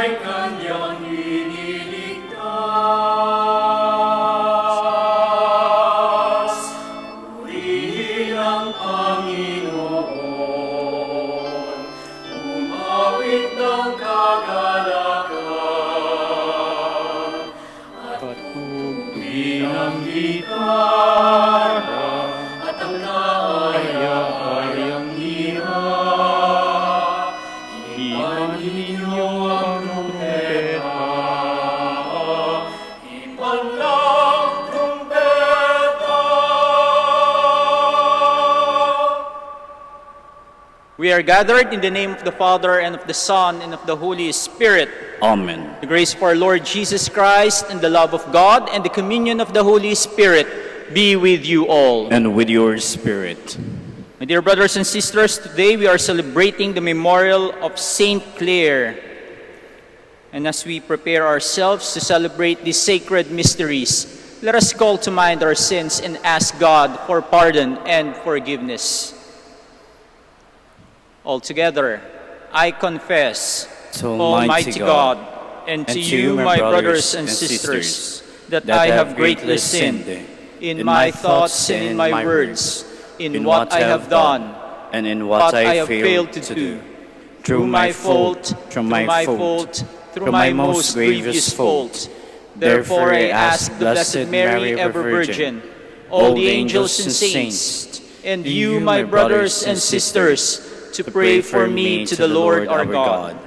siya'y kanyang iniligtas. Purihin ang Panginoon, umawit ng kagalakan, at pugin ang gitara, at ang naaya-ayang hira. Hipan ninyo ang trumpeta, hipan ng trumpeta. We are gathered in the name of the Father, and of the Son, and of the Holy Spirit. Amen. The grace of our Lord Jesus Christ, and the love of God, and the communion of the Holy Spirit be with you all. And with your spirit. My dear brothers and sisters, today we are celebrating the memorial of Saint Clare. And as we prepare ourselves to celebrate these sacred mysteries, let us call to mind our sins and ask God for pardon and forgiveness. Altogether, I confess To Almighty God, and to you, my brothers and sisters, that I have greatly sinned in my thoughts and in my words, in what I have done, and in what I have failed to do, through my fault, through my most grievous fault. Therefore I ask the Blessed Mary, ever Virgin, all the angels and saints, and you, my brothers and sisters, to pray for me to the Lord our God.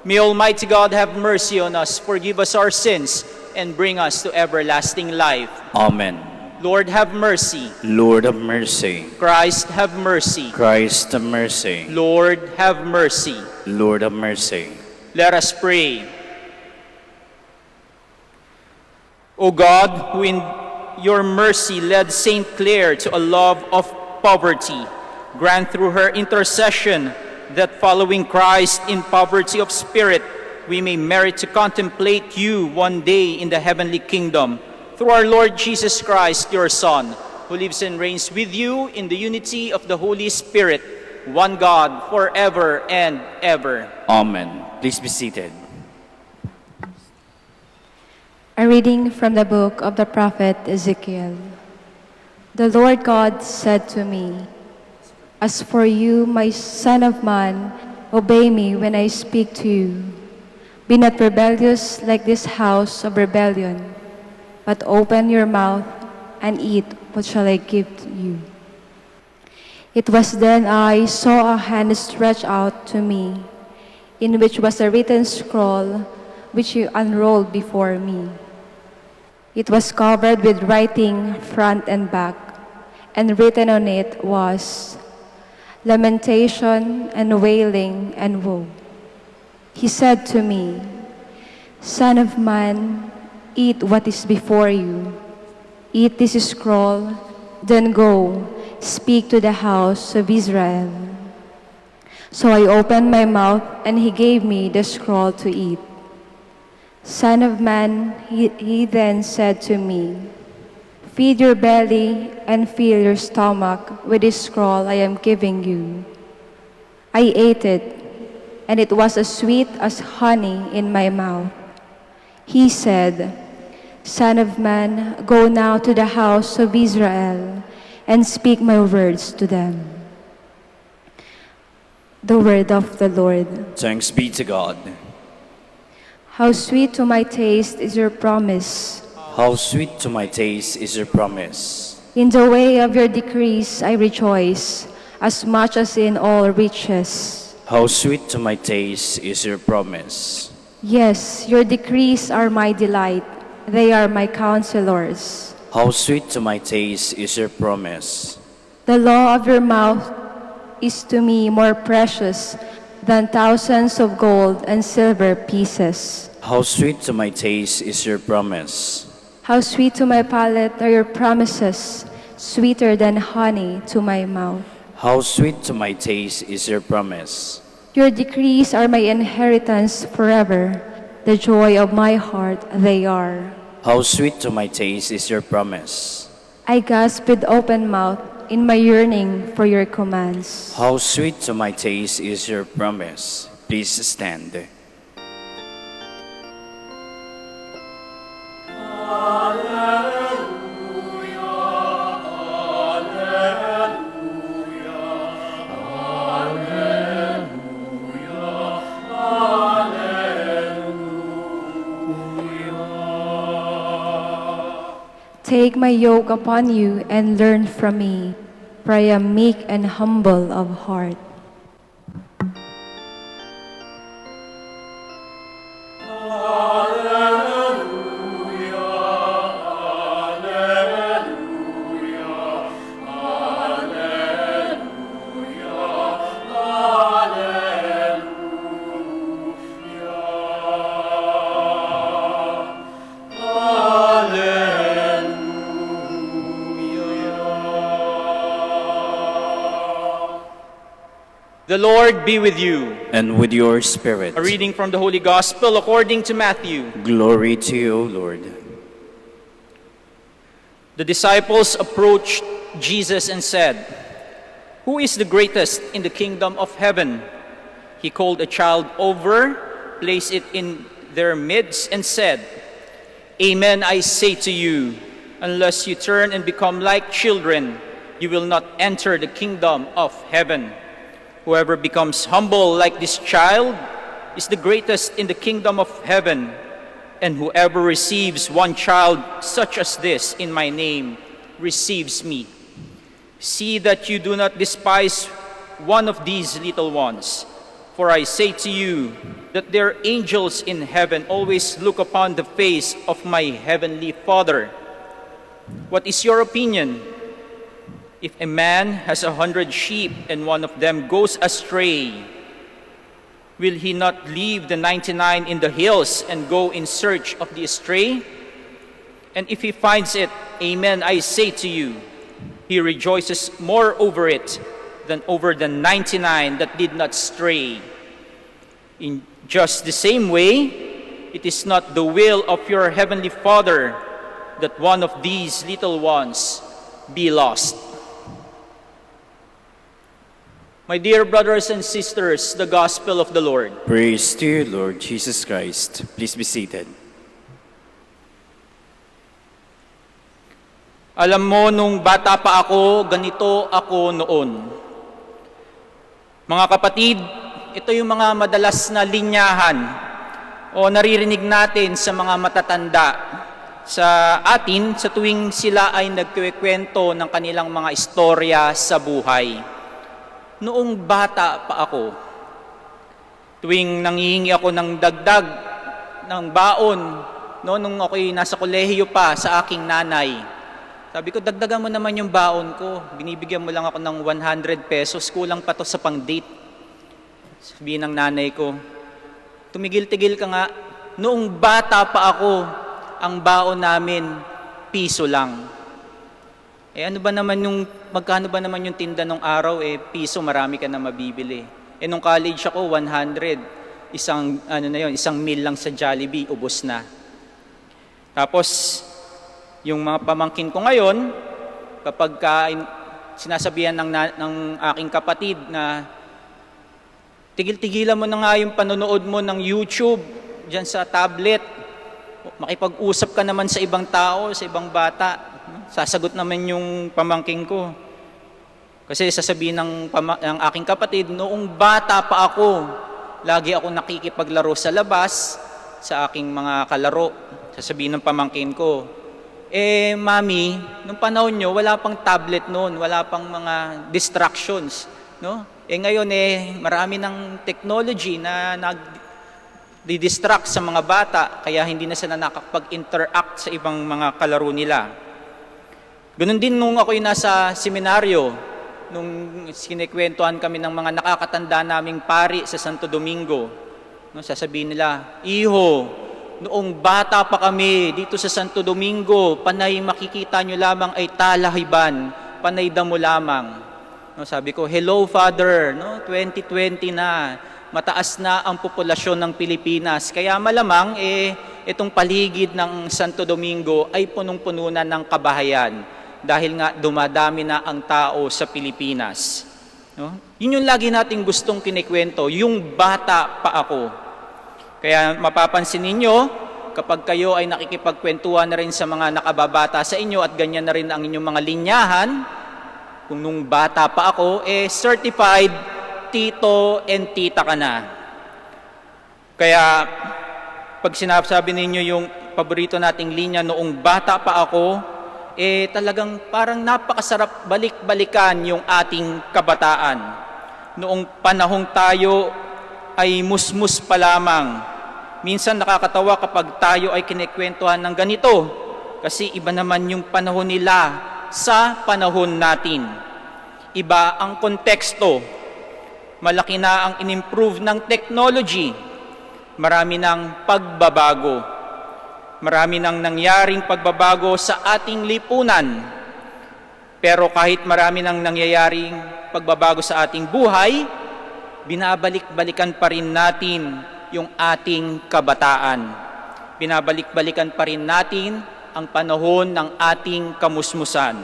May Almighty God have mercy on us, forgive us our sins, and bring us to everlasting life. Amen. Lord, have mercy. Lord of mercy. Christ, have mercy. Christ of mercy. Lord, have mercy. Lord of mercy. Let us pray. O God, who in your mercy led Saint Clare to a love of poverty, grant through her intercession that following Christ in poverty of spirit, we may merit to contemplate you one day in the heavenly kingdom. Through our Lord Jesus Christ, your Son, who lives and reigns with you in the unity of the Holy Spirit, one God, forever and ever. Amen. Please be seated. A reading from the book of the prophet Ezekiel. The Lord God said to me, "As for you, my son of man, obey me when I speak to you. Be not rebellious like this house of rebellion, but open your mouth and eat what shall I give to you." It was then I saw a hand stretched out to me, in which was a written scroll, which he unrolled before me. It was covered with writing front and back, and written on it was lamentation and wailing and woe. He said to me, "Son of man, eat what is before you. Eat this scroll, then go, speak to the house of Israel." So I opened my mouth, and he gave me the scroll to eat. "Son of man," he then said to me, "feed your belly and fill your stomach with this scroll I am giving you." I ate it, and it was as sweet as honey in my mouth. He said, "Son of man, go now to the house of Israel and speak my words to them." The word of the Lord. Thanks be to God. How sweet to my taste is your promise. How sweet to my taste is your promise. In the way of your decrees I rejoice, as much as in all riches. How sweet to my taste is your promise. Yes, your decrees are my delight. They are my counselors. How sweet to my taste is your promise. The law of your mouth is to me more precious than thousands of gold and silver pieces. How sweet to my taste is your promise. How sweet to my palate are your promises, sweeter than honey to my mouth. How sweet to my taste is your promise. Your decrees are my inheritance forever. The joy of my heart they are. How sweet to my taste is your promise. I gasp with open mouth in my yearning for your commands. How sweet to my taste is your promise. Please stand. Take my yoke upon you and learn from me, for I am meek and humble of heart. The Lord be with you. And with your spirit. A reading from the Holy Gospel according to Matthew. Glory to you, O Lord. The disciples approached Jesus and said, "Who is the greatest in the kingdom of heaven?" He called a child over, placed it in their midst, and said, "Amen, I say to you, unless you turn and become like children, you will not enter the kingdom of heaven. Whoever becomes humble like this child is the greatest in the kingdom of heaven. And whoever receives one child such as this in my name receives me. See that you do not despise one of these little ones. For I say to you that their angels in heaven always look upon the face of my heavenly Father. What is your opinion? If a man has 100 sheep and one of them goes astray, will he not leave the 99 in the hills and go in search of the astray? And if he finds it, amen, I say to you, he rejoices more over it than over the 99 that did not stray. In just the same way, it is not the will of your heavenly Father that one of these little ones be lost." My dear brothers and sisters, the Gospel of the Lord. Praise to you, Lord Jesus Christ. Please be seated. Alam mo, nung bata pa ako, ganito ako noon. Mga kapatid, ito yung mga madalas na linyahan o naririnig natin sa mga matatanda sa atin sa tuwing sila ay nagkikwento ng kanilang mga istorya sa buhay. Noong bata pa ako, tuwing nangihingi ako ng dagdag ng baon, nung ako'y nasa kolehiyo pa sa aking nanay, sabi ko, dagdagan mo naman yung baon ko. Binibigyan mo lang ako ng 100 pesos, kulang pa to sa pang-date. Sabi ng nanay ko, tumigil-tigil ka nga. Noong bata pa ako, ang baon namin, piso lang. Ano ba naman magkano ba naman yung tinda nung araw? Piso, marami ka na mabibili. Nung college ako, 100. Isang meal lang sa Jollibee, ubos na. Tapos, yung mga pamangkin ko ngayon, kapag sinasabihan ng aking kapatid na tigil-tigilan mo na nga yung panonood mo ng YouTube, dyan sa tablet, makipag-usap ka naman sa ibang tao, sa ibang bata. Sasagot naman yung pamangkin ko. Kasi sasabihin ng aking kapatid, noong bata pa ako, lagi ako nakikipaglaro sa labas, sa aking mga kalaro. Sasabihin ng pamangkin ko, Mami, nung panahon nyo, wala pang tablet noon, wala pang mga distractions. No? Ngayon, marami ng technology na nag-distract sa mga bata, kaya hindi na sila nakakapag-interact sa ibang mga kalaro nila. Ganun din nung ako'y nasa seminaryo, nung sinikwentuhan kami ng mga nakakatanda naming pari sa Santo Domingo. Sasabihin nila, "Iho, noong bata pa kami dito sa Santo Domingo, panay makikita nyo lamang ay talahiban, panay damo lamang." Sabi ko, "Hello Father, 2020 na, mataas na ang populasyon ng Pilipinas. Kaya malamang itong paligid ng Santo Domingo ay punong-puno na ng kabahayan. Dahil nga dumadami na ang tao sa Pilipinas." Yun yung lagi nating gustong kinikwento, yung bata pa ako. Kaya mapapansin ninyo, kapag kayo ay nakikipagkwentuhan na rin sa mga nakababata sa inyo at ganyan na rin ang inyong mga linyahan, kung nung bata pa ako, certified tito and tita ka na. Kaya pag sinasabi ninyo yung paborito nating linya, noong bata pa ako, talagang parang napakasarap balik-balikan yung ating kabataan. Noong panahong tayo ay musmus pa lamang. Minsan nakakatawa kapag tayo ay kinikwentuhan ng ganito, kasi iba naman yung panahon nila sa panahon natin. Iba ang konteksto. Malaki na ang in-improve ng technology. Marami ng pagbabago. Marami nang nangyaring pagbabago sa ating lipunan. Pero kahit marami nang nangyayaring pagbabago sa ating buhay, binabalik-balikan pa rin natin yung ating kabataan. Binabalik-balikan pa rin natin ang panahon ng ating kamusmusan.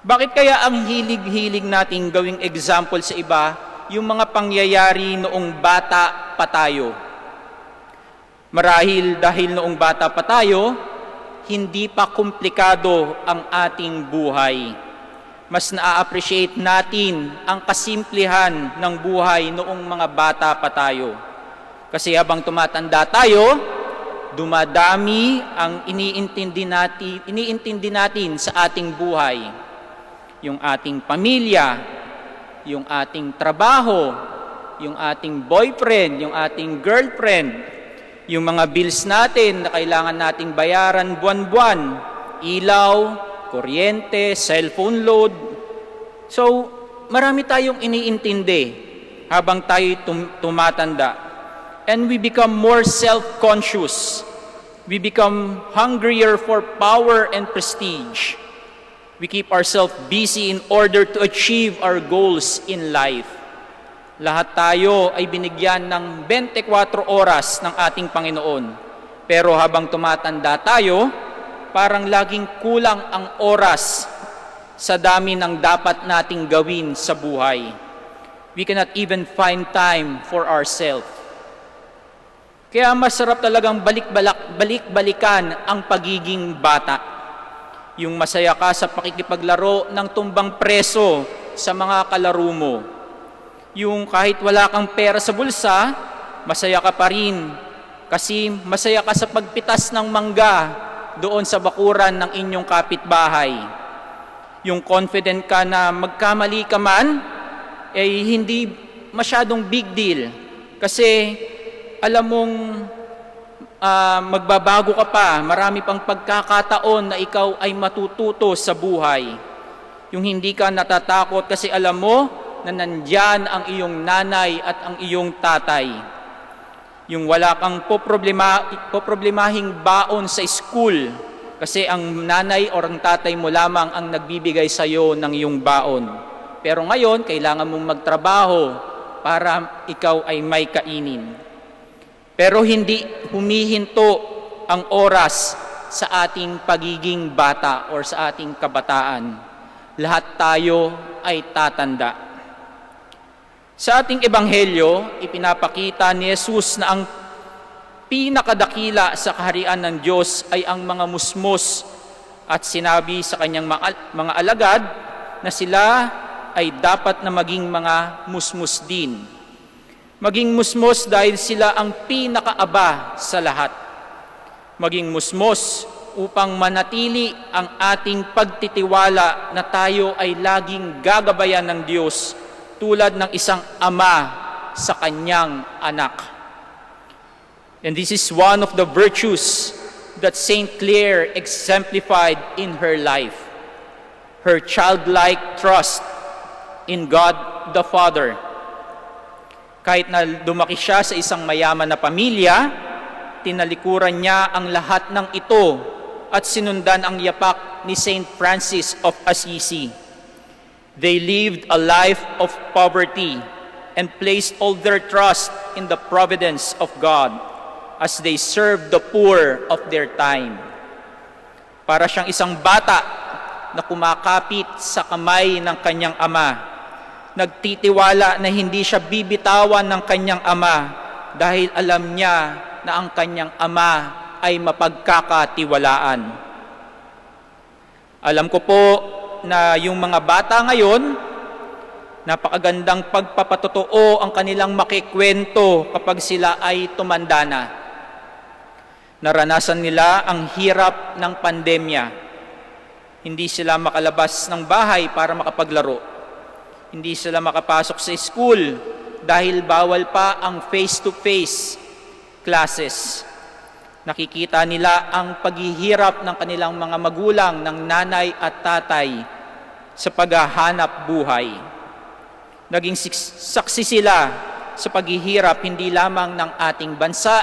Bakit kaya ang hilig-hilig nating gawing example sa iba yung mga pangyayari noong bata pa tayo? Marahil dahil noong bata pa tayo, hindi pa komplikado ang ating buhay. Mas na-appreciate natin ang kasimplihan ng buhay noong mga bata pa tayo. Kasi habang tumatanda tayo, dumadami ang iniintindi natin sa ating buhay. Yung ating pamilya, yung ating trabaho, yung ating boyfriend, yung ating girlfriend, yung mga bills natin na kailangan nating bayaran buwan-buwan, ilaw, kuryente, cellphone load. So, marami tayong iniintindi habang tayo tumatanda. And we become more self-conscious. We become hungrier for power and prestige. We keep ourselves busy in order to achieve our goals in life. Lahat tayo ay binigyan ng 24 oras ng ating Panginoon. Pero habang tumatanda tayo, parang laging kulang ang oras sa dami ng dapat nating gawin sa buhay. We cannot even find time for ourselves. Kaya masarap talagang balik-balikan ang pagiging bata. Yung masaya ka sa pakikipaglaro ng tumbang preso sa mga kalaro mo. Yung kahit wala kang pera sa bulsa, masaya ka pa rin. Kasi masaya ka sa pagpitas ng mangga doon sa bakuran ng inyong kapitbahay. Yung confident ka na magkamali ka man, hindi masyadong big deal. Kasi alam mong magbabago ka pa, marami pang pagkakataon na ikaw ay matututo sa buhay. Yung hindi ka natatakot kasi alam mo na nandyan ang iyong nanay at ang iyong tatay. Yung wala kang poproblemahing baon sa school kasi ang nanay o ang tatay mo lamang ang nagbibigay sa iyo ng iyong baon. Pero ngayon, kailangan mong magtrabaho para ikaw ay may kainin. Pero hindi humihinto ang oras sa ating pagiging bata or sa ating kabataan. Lahat tayo ay tatanda. Sa ating ebanghelyo, ipinapakita ni Jesus na ang pinakadakila sa kaharian ng Diyos ay ang mga musmos at sinabi sa kanyang mga alagad na sila ay dapat na maging mga musmos din. Maging musmos dahil sila ang pinakaaba sa lahat. Maging musmos upang manatili ang ating pagtitiwala na tayo ay laging gagabayan ng Diyos tulad ng isang ama sa kanyang anak. And this is one of the virtues that Saint Clare exemplified in her life. Her childlike trust in God the Father. Kahit na lumaki siya sa isang mayaman na pamilya, tinalikuran niya ang lahat ng ito at sinundan ang yapak ni Saint Francis of Assisi. They lived a life of poverty and placed all their trust in the providence of God as they served the poor of their time. Para siyang isang bata na kumakapit sa kamay ng kanyang ama, nagtitiwala na hindi siya bibitawan ng kanyang ama dahil alam niya na ang kanyang ama ay mapagkakatiwalaan. Alam ko po na yung mga bata ngayon, napakagandang pagpapatotoo ang kanilang makikwento kapag sila ay tumanda na. Naranasan nila ang hirap ng pandemya. Hindi sila makalabas ng bahay para makapaglaro. Hindi sila makapasok sa school dahil bawal pa ang face-to-face classes. Nakikita nila ang paghihirap ng kanilang mga magulang, ng nanay at tatay sa paghahanap buhay. Naging saksi sila sa paghihirap hindi lamang ng ating bansa,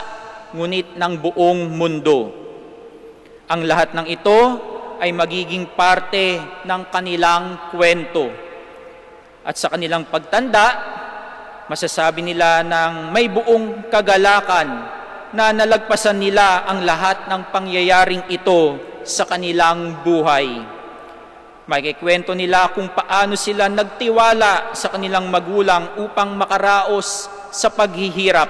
ngunit ng buong mundo. Ang lahat ng ito ay magiging parte ng kanilang kwento. At sa kanilang pagtanda, masasabi nila ng may buong kagalakan na nalagpasan nila ang lahat ng pangyayaring ito sa kanilang buhay. Makikwento nila kung paano sila nagtiwala sa kanilang magulang upang makaraos sa paghihirap.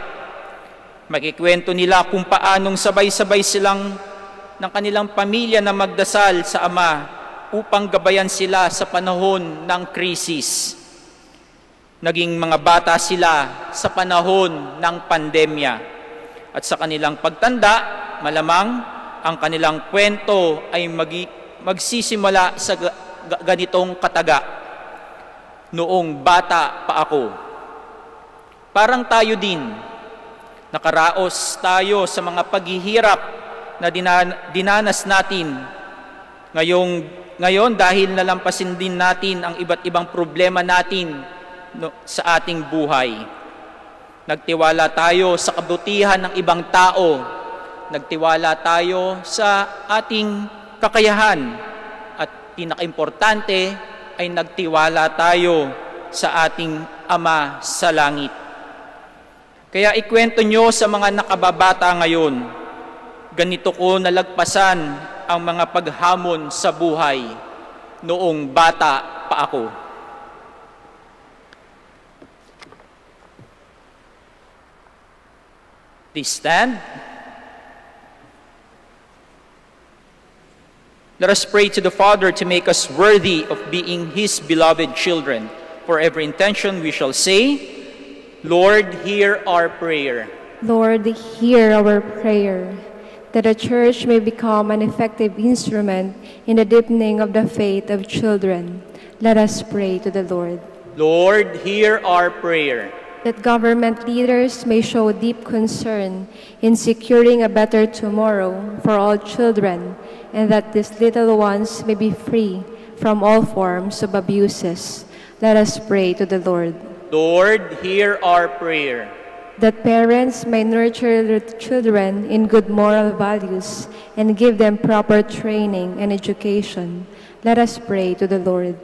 Makikwento nila kung paanong sabay-sabay silang ng kanilang pamilya na magdasal sa Ama upang gabayan sila sa panahon ng krisis. Naging mga bata sila sa panahon ng pandemya. At sa kanilang pagtanda, malamang ang kanilang kwento ay magsisimula sa ganitong kataga. Noong bata pa ako. Parang tayo din, nakaraos tayo sa mga paghihirap na dinanas natin. Ngayon dahil nalampasin din natin ang iba't ibang problema natin sa ating buhay. Nagtiwala tayo sa kabutihan ng ibang tao. Nagtiwala tayo sa ating kakayahan. At pinakaimportante ay nagtiwala tayo sa ating Ama sa langit. Kaya ikwento nyo sa mga nakababata ngayon, ganito ko nalagpasan ang mga paghamon sa buhay noong bata pa ako. Please stand. Let us pray to the Father to make us worthy of being His beloved children. For every intention we shall say, Lord, hear our prayer. Lord, hear our prayer, that the Church may become an effective instrument in the deepening of the faith of children. Let us pray to the Lord. Lord, hear our prayer. That government leaders may show deep concern in securing a better tomorrow for all children, and that these little ones may be free from all forms of abuses. Let us pray to the Lord. Lord, hear our prayer. That parents may nurture their children in good moral values and give them proper training and education. Let us pray to the Lord.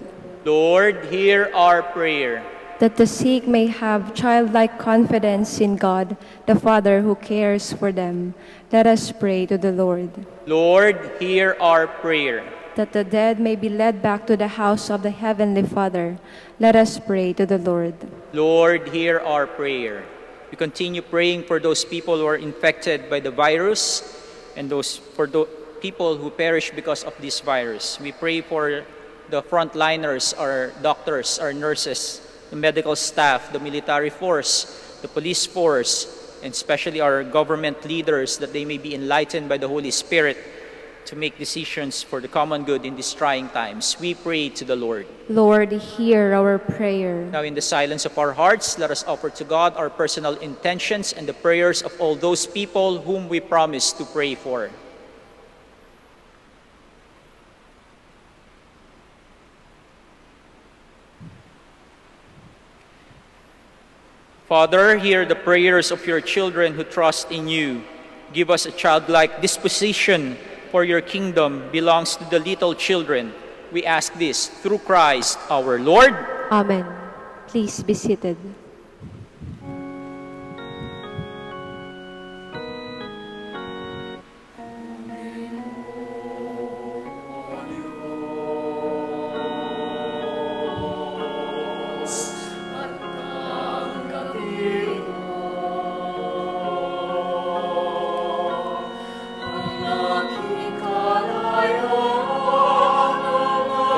Lord, hear our prayer. That the sick may have childlike confidence in God, the Father who cares for them. Let us pray to the Lord. Lord, hear our prayer. That the dead may be led back to the house of the Heavenly Father. Let us pray to the Lord. Lord, hear our prayer. We continue praying for those people who are infected by the virus and for the people who perish because of this virus. We pray for the frontliners, our doctors, our nurses, the medical staff, the military force, the police force, and especially our government leaders, that they may be enlightened by the Holy Spirit to make decisions for the common good in these trying times. We pray to the Lord. Lord, hear our prayer. Now in the silence of our hearts, let us offer to God our personal intentions and the prayers of all those people whom we promise to pray for. Father, hear the prayers of your children who trust in you. Give us a childlike disposition, for your kingdom belongs to the little children. We ask this through Christ our Lord. Amen. Please be seated.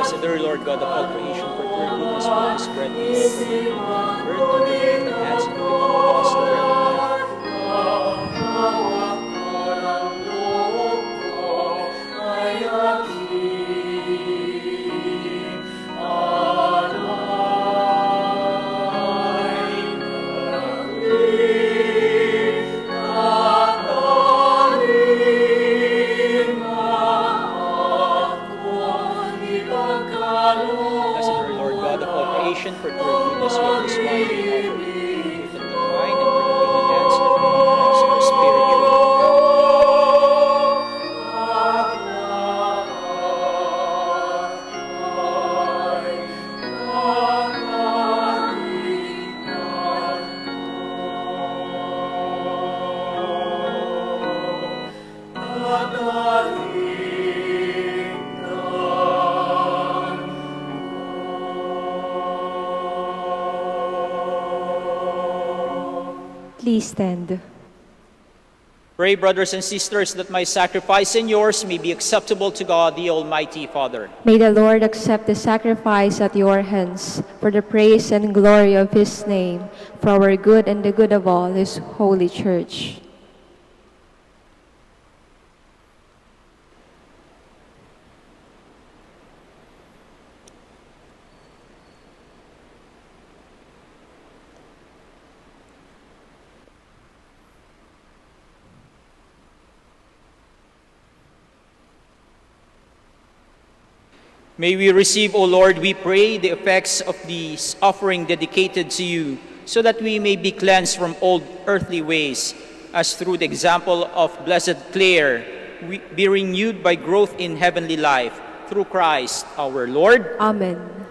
Blessed are Lord God of all creation, for through your goodness we have spread the earth and the hands of the people who lost the bread of life. Ay, aquí. Blessed are you, Lord God of all creation, for through your goodness you have inspired the offering. Truth and divine, and bring in the hands of the cross our spiritual. Please stand. Pray, brothers and sisters, that my sacrifice and yours may be acceptable to God, the Almighty Father. May the Lord accept the sacrifice at your hands for the praise and glory of his name, for our good and the good of all his holy church. May we receive, O Lord, we pray, the effects of this offering dedicated to you, so that we may be cleansed from old earthly ways, as through the example of Blessed Clare, we be renewed by growth in heavenly life, through Christ our Lord. Amen.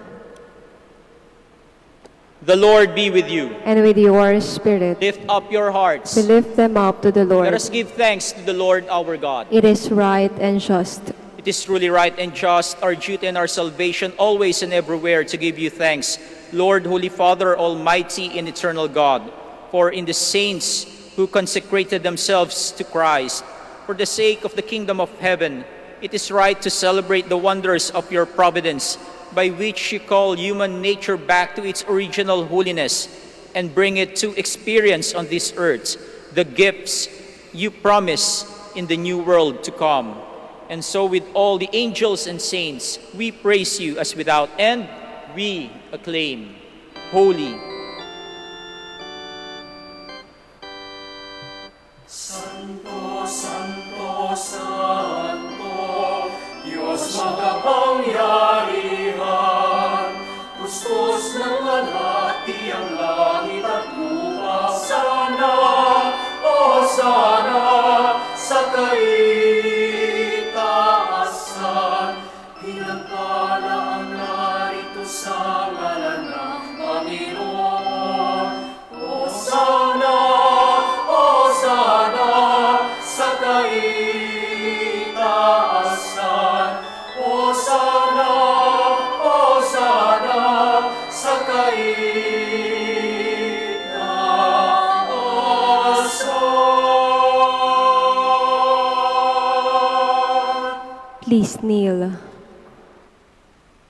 The Lord be with you. And with your spirit, Lift up your hearts. we lift them up to the Let Lord. us give thanks to the Lord our God. It is right and just. It is truly right and just, our duty and our salvation, always and everywhere to give you thanks, Lord, Holy Father, Almighty and Eternal God, for in the saints who consecrated themselves to Christ, for the sake of the kingdom of heaven, it is right to celebrate the wonders of your providence, by which you call human nature back to its original holiness and bring it to experience on this earth the gifts you promise in the new world to come. And so with all the angels and saints, we praise you as without end we acclaim, Holy, Santo, Santo, Santo, Diyos makapangyarihan, kustos ng alati ang langit at lupa. Sana, o sana, sa kaitaasan, pinagpala ang narito sa ngalan ng Panginoon. O sana, sa kaitaasan. O sana, sa kaitaasan. Please kneel.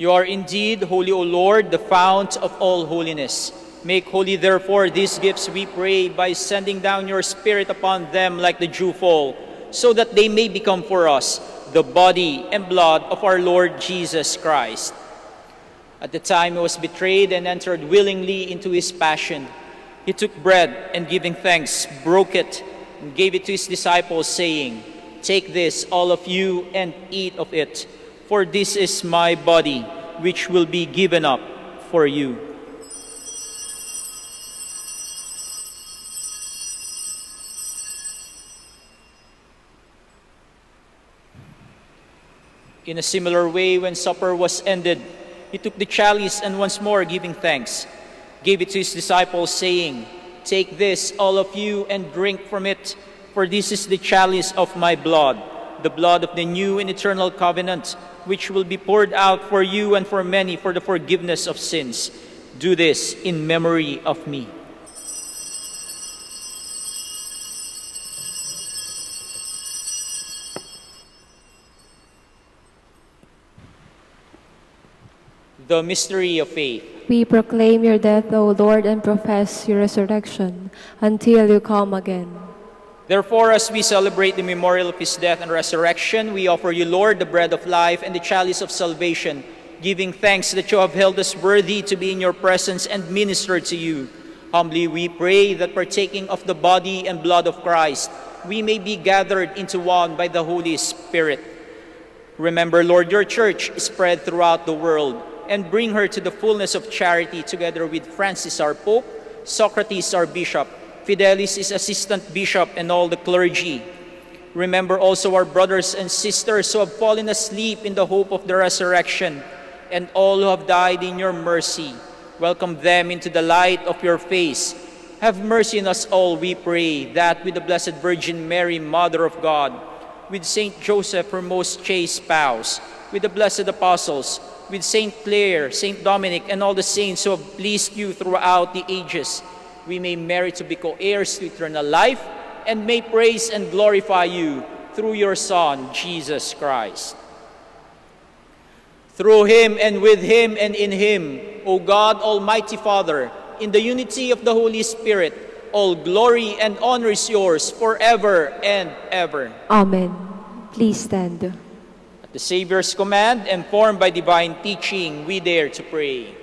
you are indeed holy, O Lord, the fount of all holiness. Make holy, therefore, these gifts, we pray, by sending down your Spirit upon them like the dewfall, so that they may become for us the body and blood of our Lord Jesus Christ. At the time he was betrayed and entered willingly into his passion, he took bread and giving thanks, broke it, and gave it to his disciples, saying, "Take this, all of you, and eat of it, for this is my body, which will be given up for you." In a similar way, when supper was ended, he took the chalice and once more giving thanks, gave it to his disciples, saying, "Take this, all of you, and drink from it, for this is the chalice of my blood, the blood of the new and eternal covenant, which will be poured out for you and for many for the forgiveness of sins. Do this in memory of me." The mystery of faith. We proclaim your death, O Lord, and profess your resurrection until you come again. Therefore, as we celebrate the memorial of his death and resurrection, we offer you, Lord, the bread of life and the chalice of salvation, giving thanks that you have held us worthy to be in your presence and minister to you. Humbly we pray that partaking of the body and blood of Christ, we may be gathered into one by the Holy Spirit. Remember, Lord, your church spread throughout the world, and bring her to the fullness of charity together with Francis our Pope, Socrates our Bishop, Fidelis his Assistant Bishop, and all the clergy. Remember also our brothers and sisters who have fallen asleep in the hope of the resurrection, and all who have died in your mercy. Welcome them into the light of your face. Have mercy on us all, we pray, that with the Blessed Virgin Mary, Mother of God, with Saint Joseph, her most chaste spouse, with the blessed apostles, with Saint Clare, Saint Dominic, and all the saints who have pleased you throughout the ages, we may merit to be co-heirs to eternal life, and may praise and glorify you through your Son, Jesus Christ. Through him, and with him, and in him, O God, Almighty Father, in the unity of the Holy Spirit, all glory and honor is yours forever and ever. Amen. Please stand. At the Savior's command, informed by divine teaching, we dare to pray.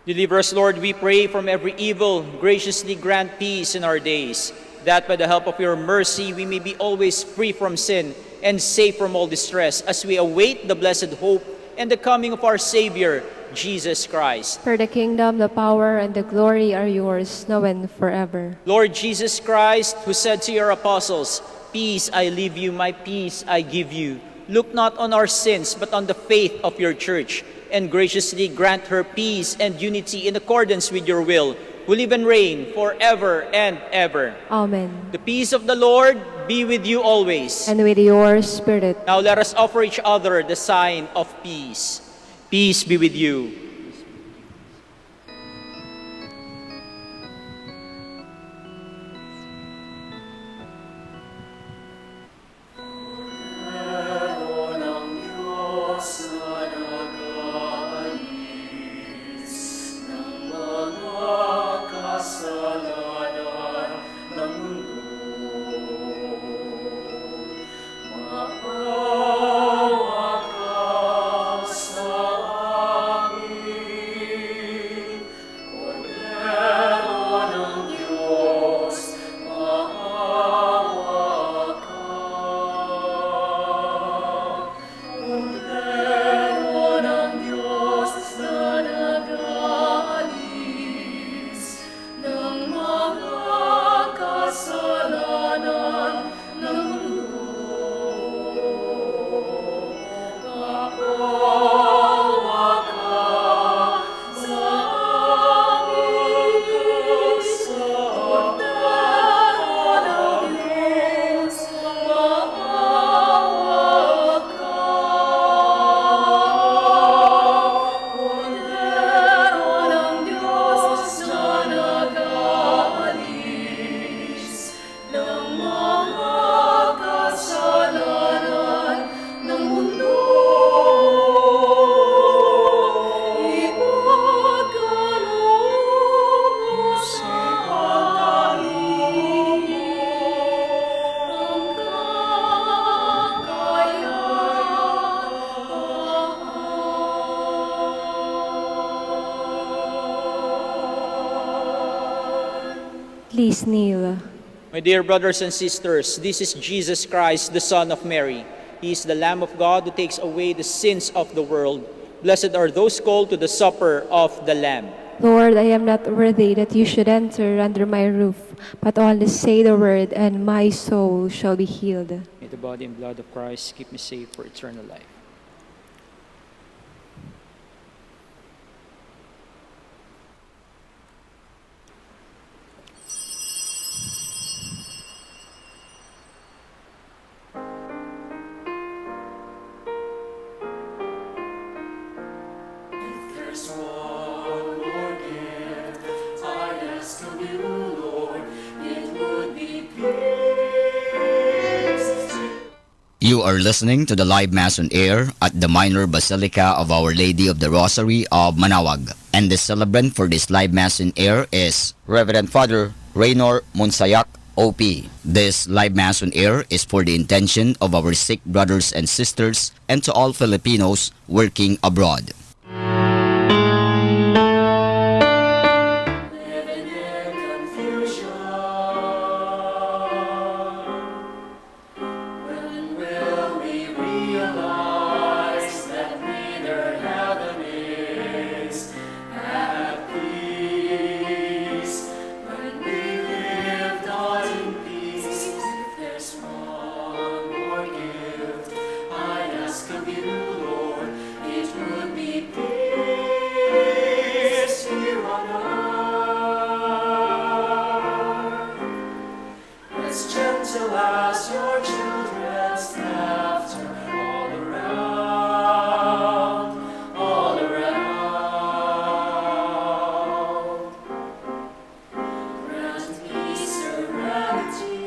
Deliver us, Lord, we pray, from every evil. Graciously grant peace in our days, that by the help of your mercy we may be always free from sin and safe from all distress, as we await the blessed hope and the coming of our Savior, Jesus Christ. For the kingdom, the power, and the glory are yours, now and forever. Lord Jesus Christ, who said to your apostles, "Peace I leave you, my peace I give you," look not on our sins, but on the faith of your church, and graciously grant her peace and unity in accordance with your will, who live and reign forever and ever. Amen. The peace of the Lord be with you always. And with your spirit. Now let us offer each other the sign of peace. Peace be with you. Maawa ka sa amin. Please kneel. My dear brothers and sisters, this is Jesus Christ, the Son of Mary. He is the Lamb of God who takes away the sins of the world. Blessed are those called to the supper of the Lamb. Lord, I am not worthy that you should enter under my roof, but only say the word, and my soul shall be healed. May the body and blood of Christ keep me safe for eternal life. There's one more gift I ask of you, Lord. It would be peace. You are listening to the live Mass on air at the Minor Basilica of Our Lady of the Rosary of Manaoag. And the celebrant for this live Mass on air is Reverend Father Raynor Monsayak, OP. This live Mass on air is for the intention of our sick brothers and sisters and to all Filipinos working abroad. Living in confusion. When will we realize that neither heaven is at peace? When we live not in peace, if there's one more gift I ask of you, Lord, it would be peace here on earth. As gentle as your children's laughter all around, all around. Grant me serenity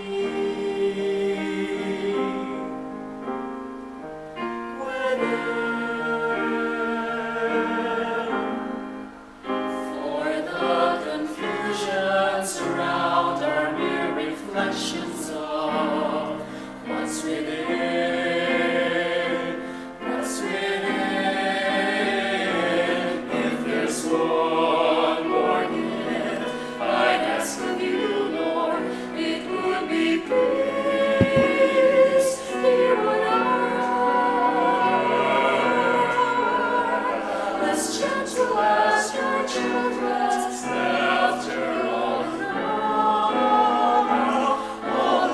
for the confusion surround our mere reflections of what's within, what's within. If there's one more gift I'd ask of you, Lord, it would be peace here on earth. As gentle as your children's laughter all around, all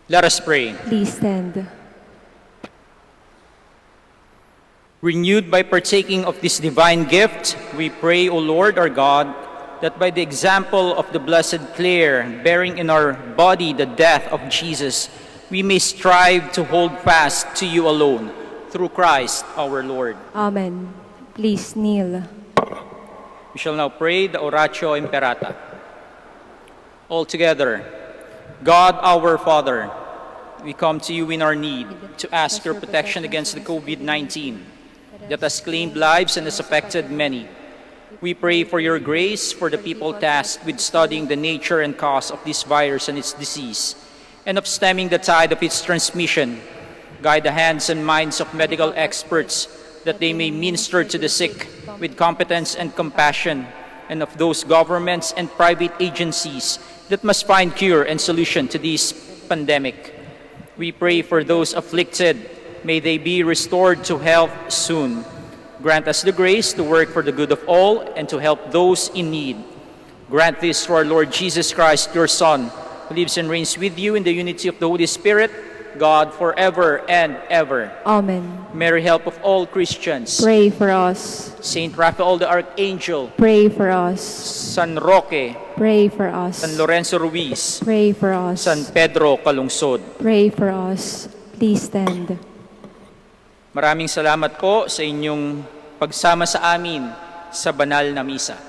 Let us pray. Please stand. Renewed by partaking of this divine gift, we pray, O Lord our God, that by the example of the Blessed Clare, bearing in our body the death of Jesus, we may strive to hold fast to you alone, through Christ our Lord. Amen. Please kneel. We shall now pray the Oratio Imperata. All together, God our Father, we come to you in our need to ask your protection against the COVID-19 that has claimed lives and has affected many. We pray for your grace for the people tasked with studying the nature and cause of this virus and its disease, and of stemming the tide of its transmission. Guide the hands and minds of medical experts that they may minister to the sick with competence and compassion, and of those governments and private agencies that must find cure and solution to this pandemic. We pray for those afflicted. May they be restored to health soon. Grant us the grace to work for the good of all and to help those in need. Grant this through our Lord Jesus Christ, your Son, who lives and reigns with you in the unity of the Holy Spirit, God, forever and ever. Amen. Mary, help of all Christians. Pray for us. Saint Raphael the Archangel, Pray for us. San Roque, Pray for us. San Lorenzo Ruiz, Pray for us. San Pedro Calungsod. Pray for us. Please stand. Maraming salamat po sa inyong pagsama sa amin sa banal na misa.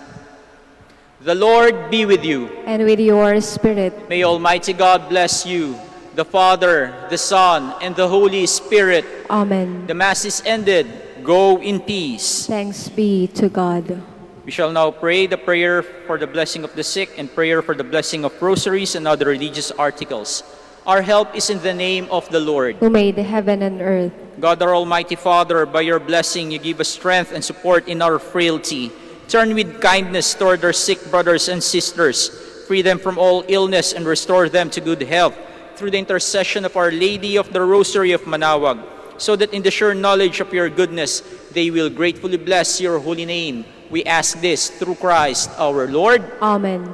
The Lord be with you. And with your spirit. May Almighty God bless you, the Father, the Son, and the Holy Spirit. Amen. The Mass is ended. Go in peace. Thanks be to God. We shall now pray the prayer for the blessing of the sick and prayer for the blessing of rosaries and other religious articles. Our help is in the name of the Lord. Who made heaven and earth. God, our Almighty Father, by your blessing, you give us strength and support in our frailty. Turn with kindness toward our sick brothers and sisters. Free them from all illness and restore them to good health through the intercession of Our Lady of the Rosary of Manaoag, so that in the sure knowledge of your goodness, they will gratefully bless your holy name. We ask this through Christ our Lord. Amen.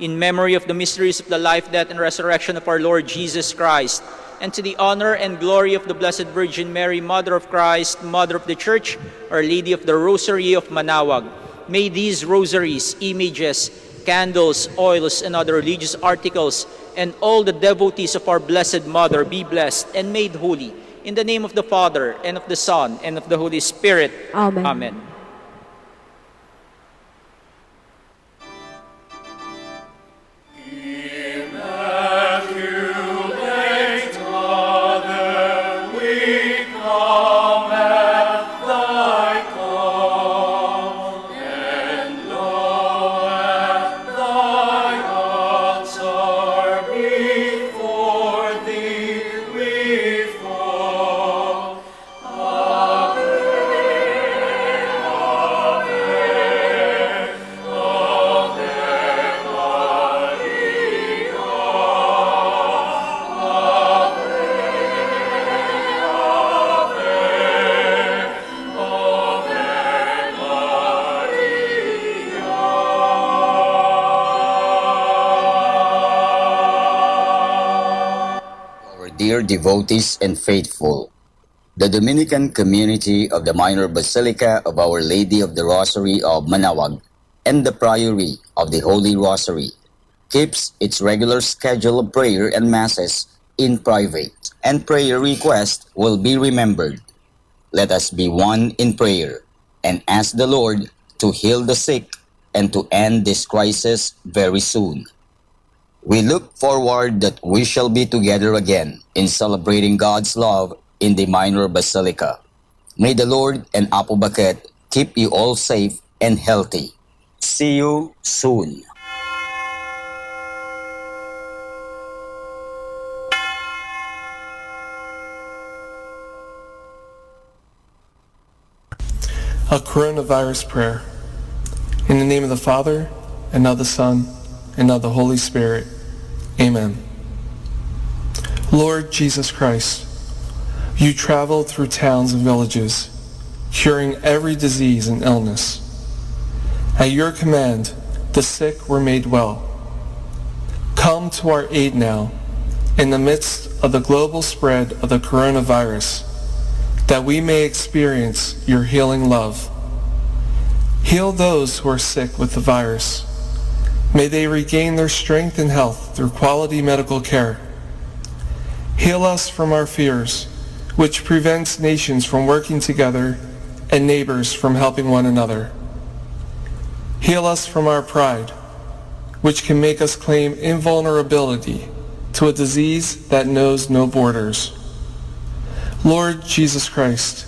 In memory of the mysteries of the life, death, and resurrection of our Lord Jesus Christ, and to the honor and glory of the Blessed Virgin Mary, Mother of Christ, Mother of the Church, Our Lady of the Rosary of Manaoag, may these rosaries, images, candles, oils, and other religious articles, and all the devotees of our Blessed Mother be blessed and made holy. In the name of the Father, and of the Son, and of the Holy Spirit. Amen. Amen. Immaculate Mother, we come at thy call, and low at thy altar before thee we fall. Our dear devotees and faithful, the Dominican community of the Minor Basilica of Our Lady of the Rosary of Manaoag and the Priory of the Holy Rosary keeps its regular schedule of prayer and masses in private, and prayer requests will be remembered. Let us be one in prayer and ask the Lord to heal the sick and to end this crisis very soon. We look forward that we shall be together again in celebrating God's love in the Minor Basilica. May the Lord and Apo Baket keep you all safe and healthy. See you soon. A coronavirus prayer. In the name of the Father, and of the Son, and of the Holy Spirit. Amen. Lord Jesus Christ, you traveled through towns and villages, curing every disease and illness. At your command, the sick were made well. Come to our aid now, in the midst of the global spread of the coronavirus, that we may experience your healing love. Heal those who are sick with the virus. May they regain their strength and health through quality medical care. Heal us from our fears, which prevents nations from working together and neighbors from helping one another. Heal us from our pride, which can make us claim invulnerability to a disease that knows no borders. Lord Jesus Christ,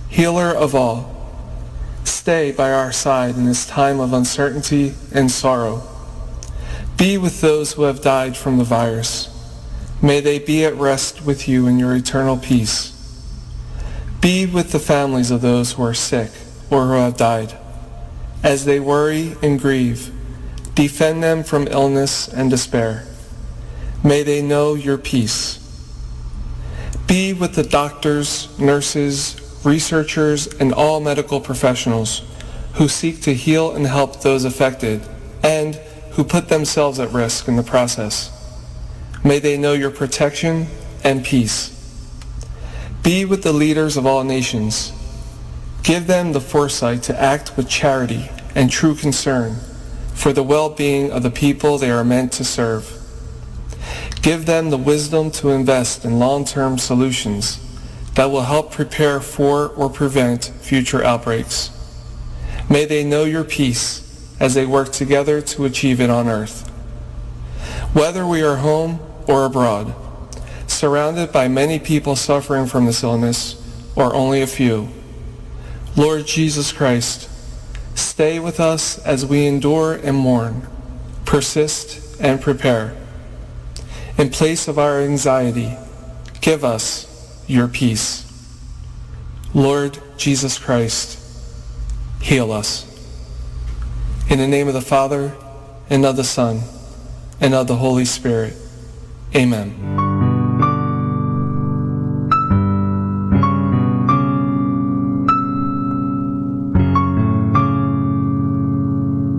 healer of all, stay by our side in this time of uncertainty and sorrow. Be with those who have died from the virus. May they be at rest with you in your eternal peace. Be with the families of those who are sick or who have died. As they worry and grieve, defend them from illness and despair. May they know your peace. Be with the doctors, nurses, researchers, and all medical professionals who seek to heal and help those affected and who put themselves at risk in the process. May they know your protection and peace. Be with the leaders of all nations. Give them the foresight to act with charity and true concern for the well-being of the people they are meant to serve. Give them the wisdom to invest in long-term solutions that will help prepare for or prevent future outbreaks. May they know your peace as they work together to achieve it on earth. Whether we are home or abroad, surrounded by many people suffering from this illness, or only a few, Lord Jesus Christ, stay with us as we endure and mourn, persist and prepare. In place of our anxiety, give us your peace. Lord Jesus Christ, heal us. In the name of the Father, and of the Son, and of the Holy Spirit. Amen.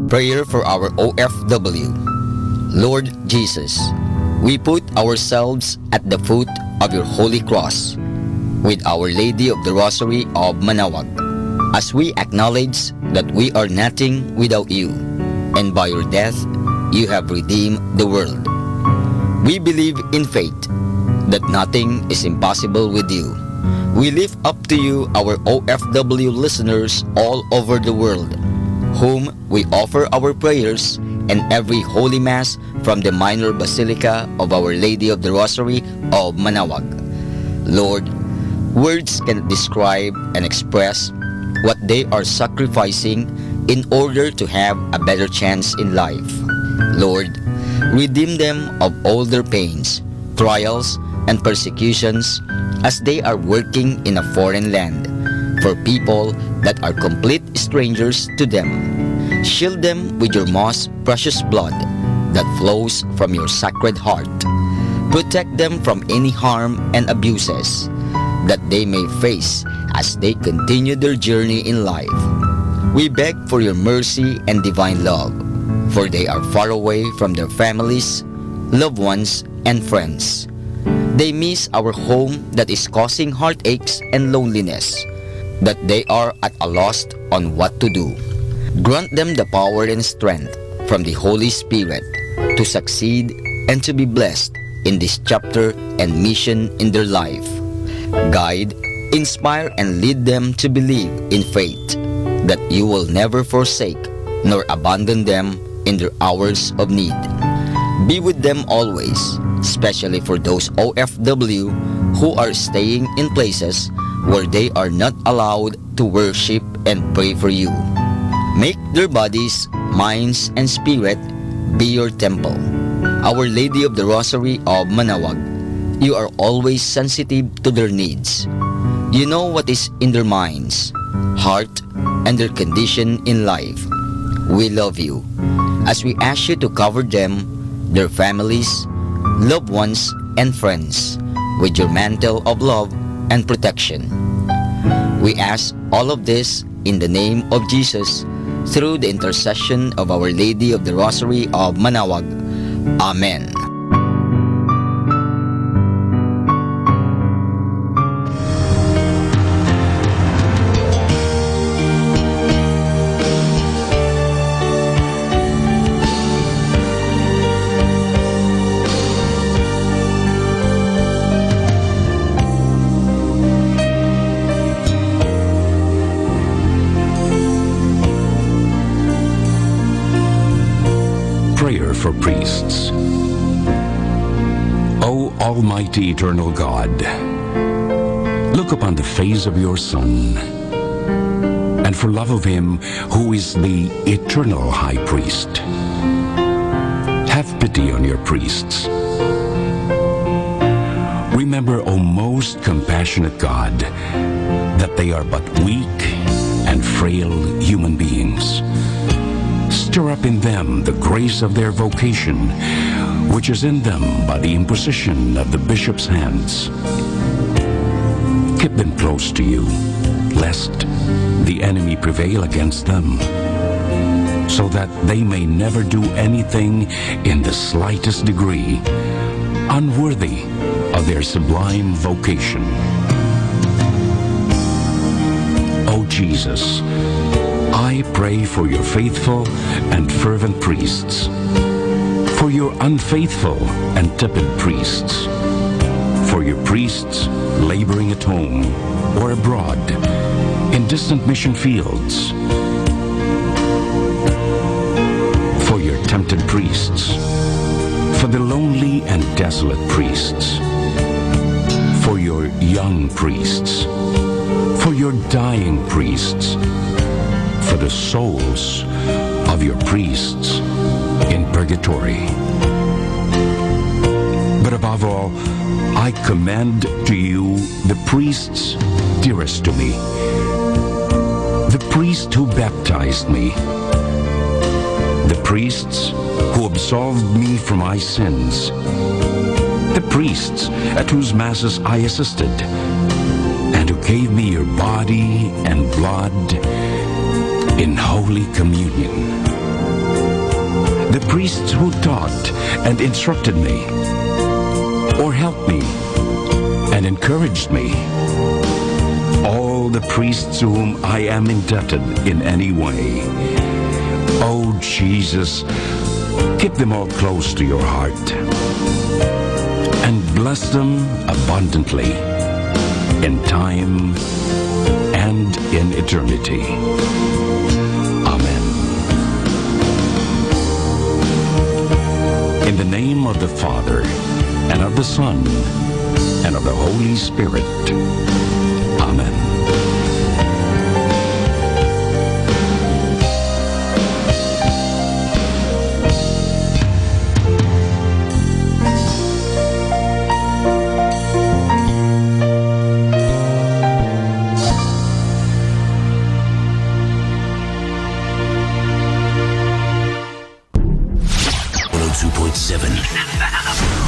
Prayer for our OFW. Lord Jesus, we put ourselves at the foot of your holy cross with Our Lady of the Rosary of Manaoag, as we acknowledge that we are nothing without you, and by your death you have redeemed the world. We believe in faith that nothing is impossible with you. We lift up to you our OFW listeners all over the world, whom we offer our prayers and every Holy Mass from the Minor Basilica of Our Lady of the Rosary of Manaoag. Lord, words cannot describe and express what they are sacrificing in order to have a better chance in life. Lord, redeem them of all their pains, trials, and persecutions as they are working in a foreign land for people that are complete strangers to them. Shield them with your most precious blood that flows from your sacred heart. Protect them from any harm and abuses that they may face as they continue their journey in life. We beg for your mercy and divine love, for they are far away from their families, loved ones, and friends. They miss our home that is causing heartaches and loneliness, that they are at a loss on what to do. Grant them the power and strength from the Holy Spirit to succeed and to be blessed in this chapter and mission in their life. Guide, inspire, and lead them to believe in faith that you will never forsake nor abandon them in their hours of need. Be with them always, especially for those OFW who are staying in places where they are not allowed to worship and pray for you. Make their bodies, minds, and spirit be your temple. Our Lady of the Rosary of Manaoag, you are always sensitive to their needs. You know what is in their minds, heart, and their condition in life. We love you as we ask you to cover them, their families, loved ones, and friends with your mantle of love and protection. We ask all of this in the name of Jesus, through the intercession of Our Lady of the Rosary of Manaoag. Amen. Prayer for priests. O Almighty Eternal God, look upon the face of your Son, and for love of him who is the eternal High Priest, have pity on your priests. Remember, O most compassionate God, that they are but weak and frail human beings. Stir up in them the grace of their vocation, which is in them by the imposition of the bishop's hands. Keep them close to you, lest the enemy prevail against them, so that they may never do anything in the slightest degree unworthy of their sublime vocation. O Jesus, I pray for your faithful and fervent priests, for your unfaithful and tepid priests, for your priests laboring at home or abroad in distant mission fields, for your tempted priests, for the lonely and desolate priests, for your young priests, for your dying priests, for the souls of your priests in purgatory. But above all, I commend to you the priests dearest to me, the priest who baptized me, the priests who absolved me from my sins, the priests at whose masses I assisted, and who gave me your body and blood in Holy Communion, the priests who taught and instructed me, or helped me and encouraged me, all the priests to whom I am indebted in any way. Oh, Jesus, keep them all close to your heart and bless them abundantly in time and in eternity. Amen. In the name of the Father, and of the Son, and of the Holy Spirit. Amen.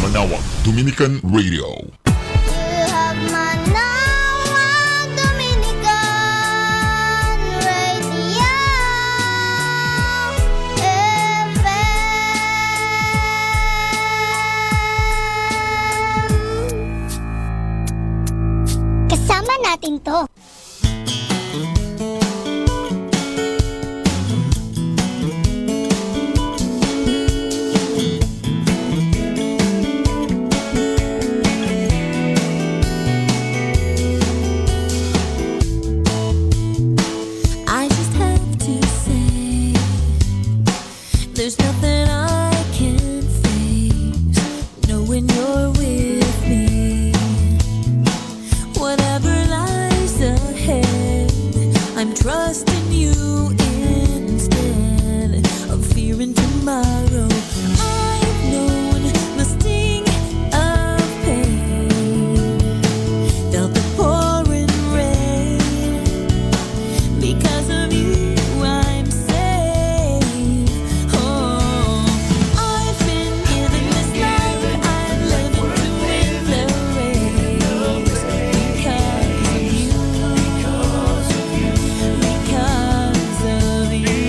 Manawag Dominican Radio. You have Manawag Dominican Radio FM. Kasama natin to. There's nothing I can face, knowing you're with me. Whatever lies ahead, I'm trusting you instead of fearing tomorrow. I've known the sting of pain, felt the pouring rain. Because of you, I'm safe. Oh, I've been given this life, I'm living to win the race. Because of you, because of you,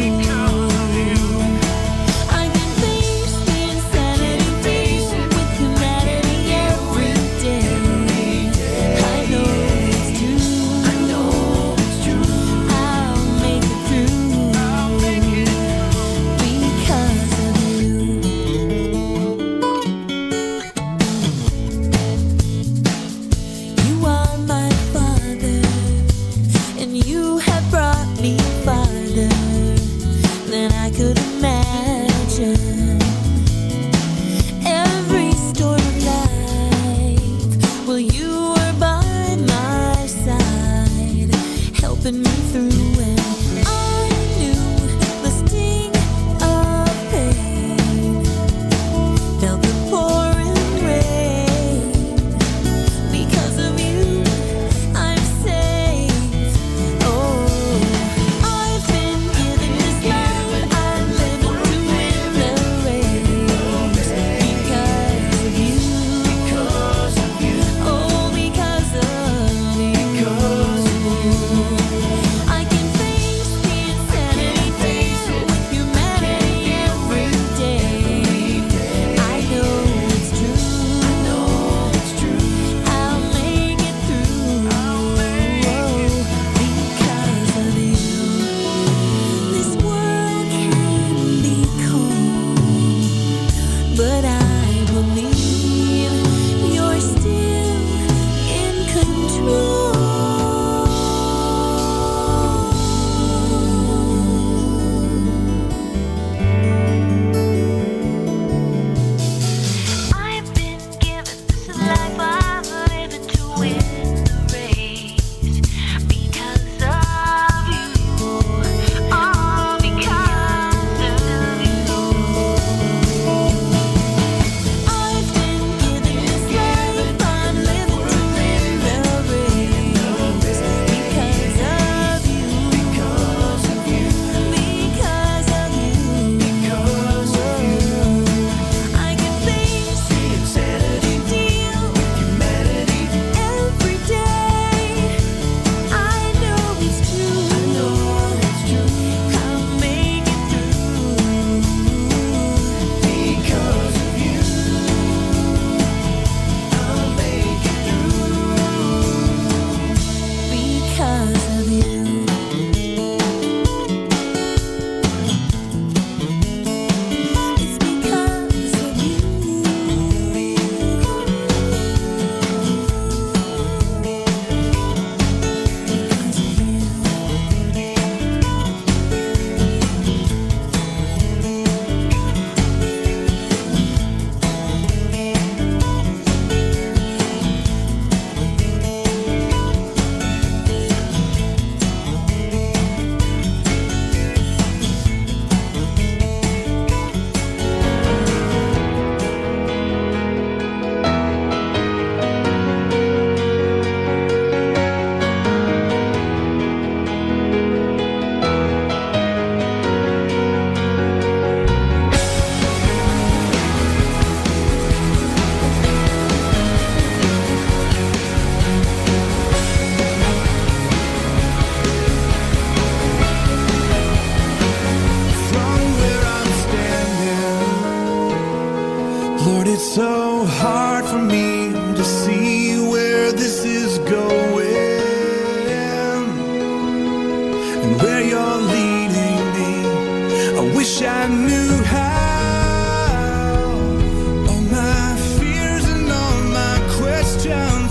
I can face the insanity, face with humanity every day. I know it's true, I'll make it through because of you. You are my Father, and you have brought me farther than I could imagine. Every storm of life, well, you were by my side, helping me through. And I knew the sting of pain, felt the pouring rain. Because of you, I'm safe. Oh, I've been given this life, I'm living to win the race. Because of you, oh, because of you, I can face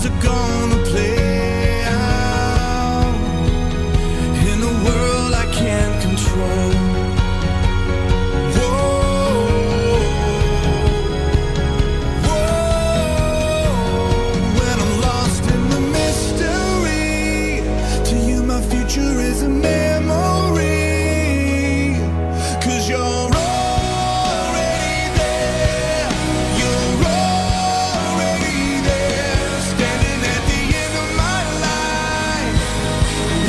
are gonna play out in a world I can't control. When I'm lost in the mystery, to you my future is a memory. 'Cause you're already there, you're already there, standing at the end of my life,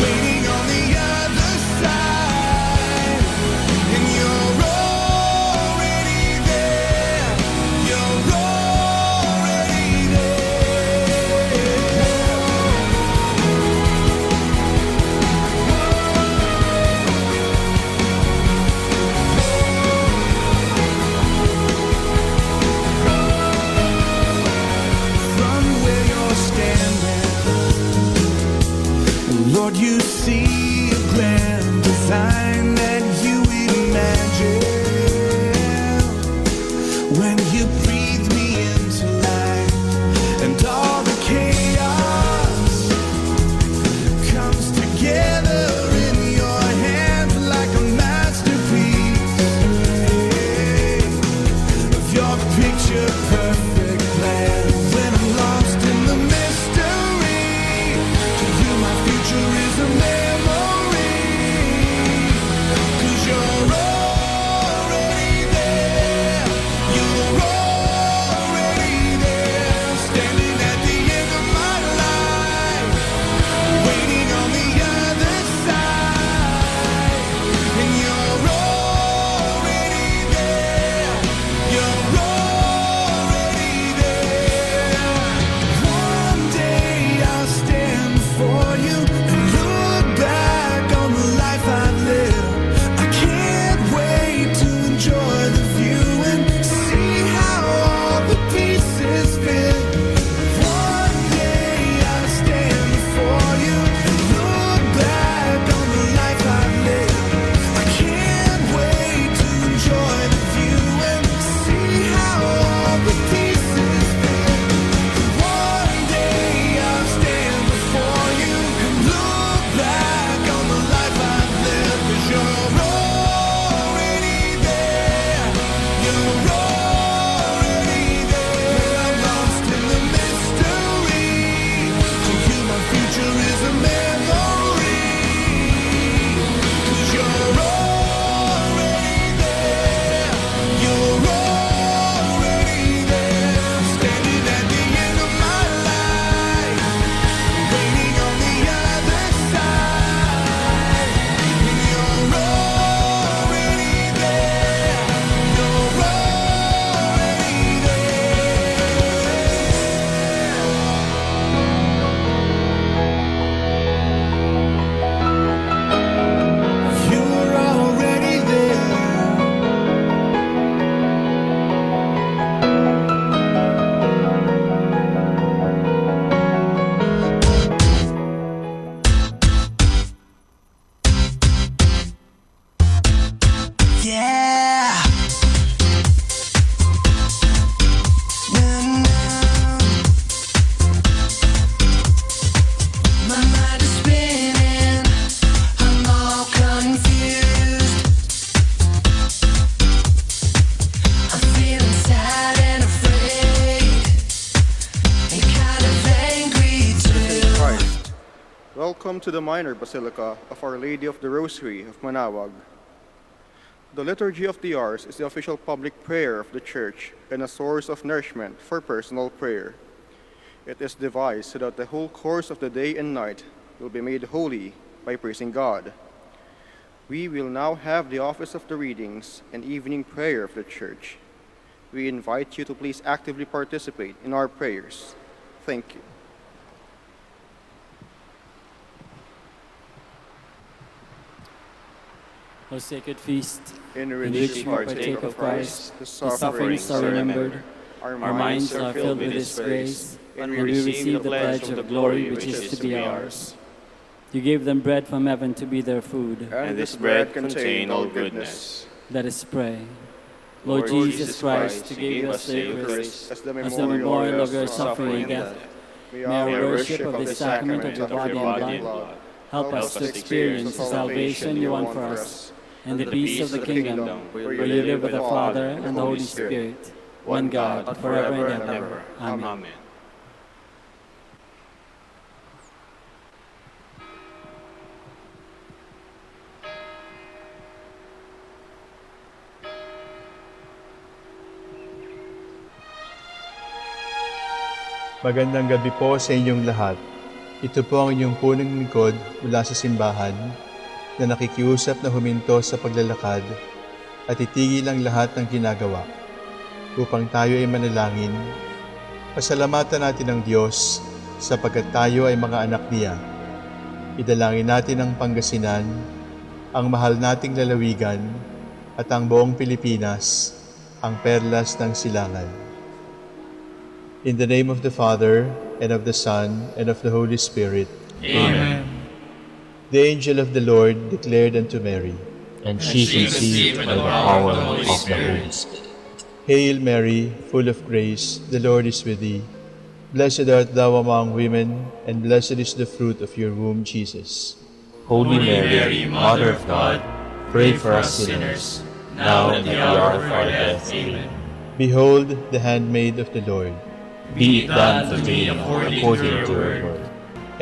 waiting on the other side. And you're already there, you're already from where you're standing. Lord, you see a grand design that you imagine when you breathe me into life, and all the chaos comes together in your hands like a masterpiece of your picture perfect plan. When I'm lost in the mystery, to you my future is a memory. 'Cause you're already there, you're already there, standing at the end of my life, waiting on the other side. And you're already there, you're already there. One day I'll stand before you and look back on the life I've lived. I can't wait to enjoy the view and see how all the pieces fit. One day I'll stand before you and look back on the life I've lived. I can't wait to enjoy the view and see how all the pieces fit. One day I'll stand before you and look back on the life I've lived. 'Cause you're already there, you're already there. I'm lost in the mystery, to you my future is a memory. 'Cause you're already there, you're already there, standing at the end of my life, waiting on the other side. And you're already there, you're already there. You're already there. Yeah. My mind is spinning, I'm all confused. I'm feeling sad and afraid, and kind of angry too. Christ. Welcome to the Minor Basilica of Our Lady of the Rosary of Manaoag. The Liturgy of the Hours is the official public prayer of the Church and a source of nourishment for personal prayer. It is devised so that the whole course of the day and night will be made holy by praising God. We will now have the office of the readings and evening prayer of the Church. We invite you to please actively participate in our prayers. Thank you. O sacred feast, In in which we partake of Christ, the His sufferings are remembered, our our minds are filled with His grace, and we receive the pledge of the glory which is to be ours. You gave them bread from heaven to be their food. And this bread contained all goodness. Let us pray. Lord Jesus Christ, you gave us their grace As the as the memorial of your suffering and death. May our worship of the sacrament of your body and blood help us to experience the salvation you won for us, and the peace of the kingdom, where you live with the Father and the Holy Spirit, one God, forever and ever. Amen. Magandang gabi po sa inyong lahat. Ito po ang inyong punong lingkod mula sa simbahan na nakikiusap na huminto sa paglalakad at itigil ang lahat ng ginagawa upang tayo ay manalangin. Pasalamatan natin ang Diyos sapagkat tayo ay mga anak niya. Idalangin natin ang Pangasinan, ang mahal nating lalawigan at ang buong Pilipinas, ang perlas ng silangan. In the name of the Father, and of the Son, and of the Holy Spirit. Amen. The angel of the Lord declared unto Mary, And she conceived by the power of the Holy Spirit. Hail Mary, full of grace, the Lord is with thee. Blessed art thou among women, and blessed is the fruit of your womb, Jesus. Holy Mary, Mother of God, pray for us sinners, now and at the hour of our death. Amen. Behold the handmaid of the Lord. Be it done to me according to your word.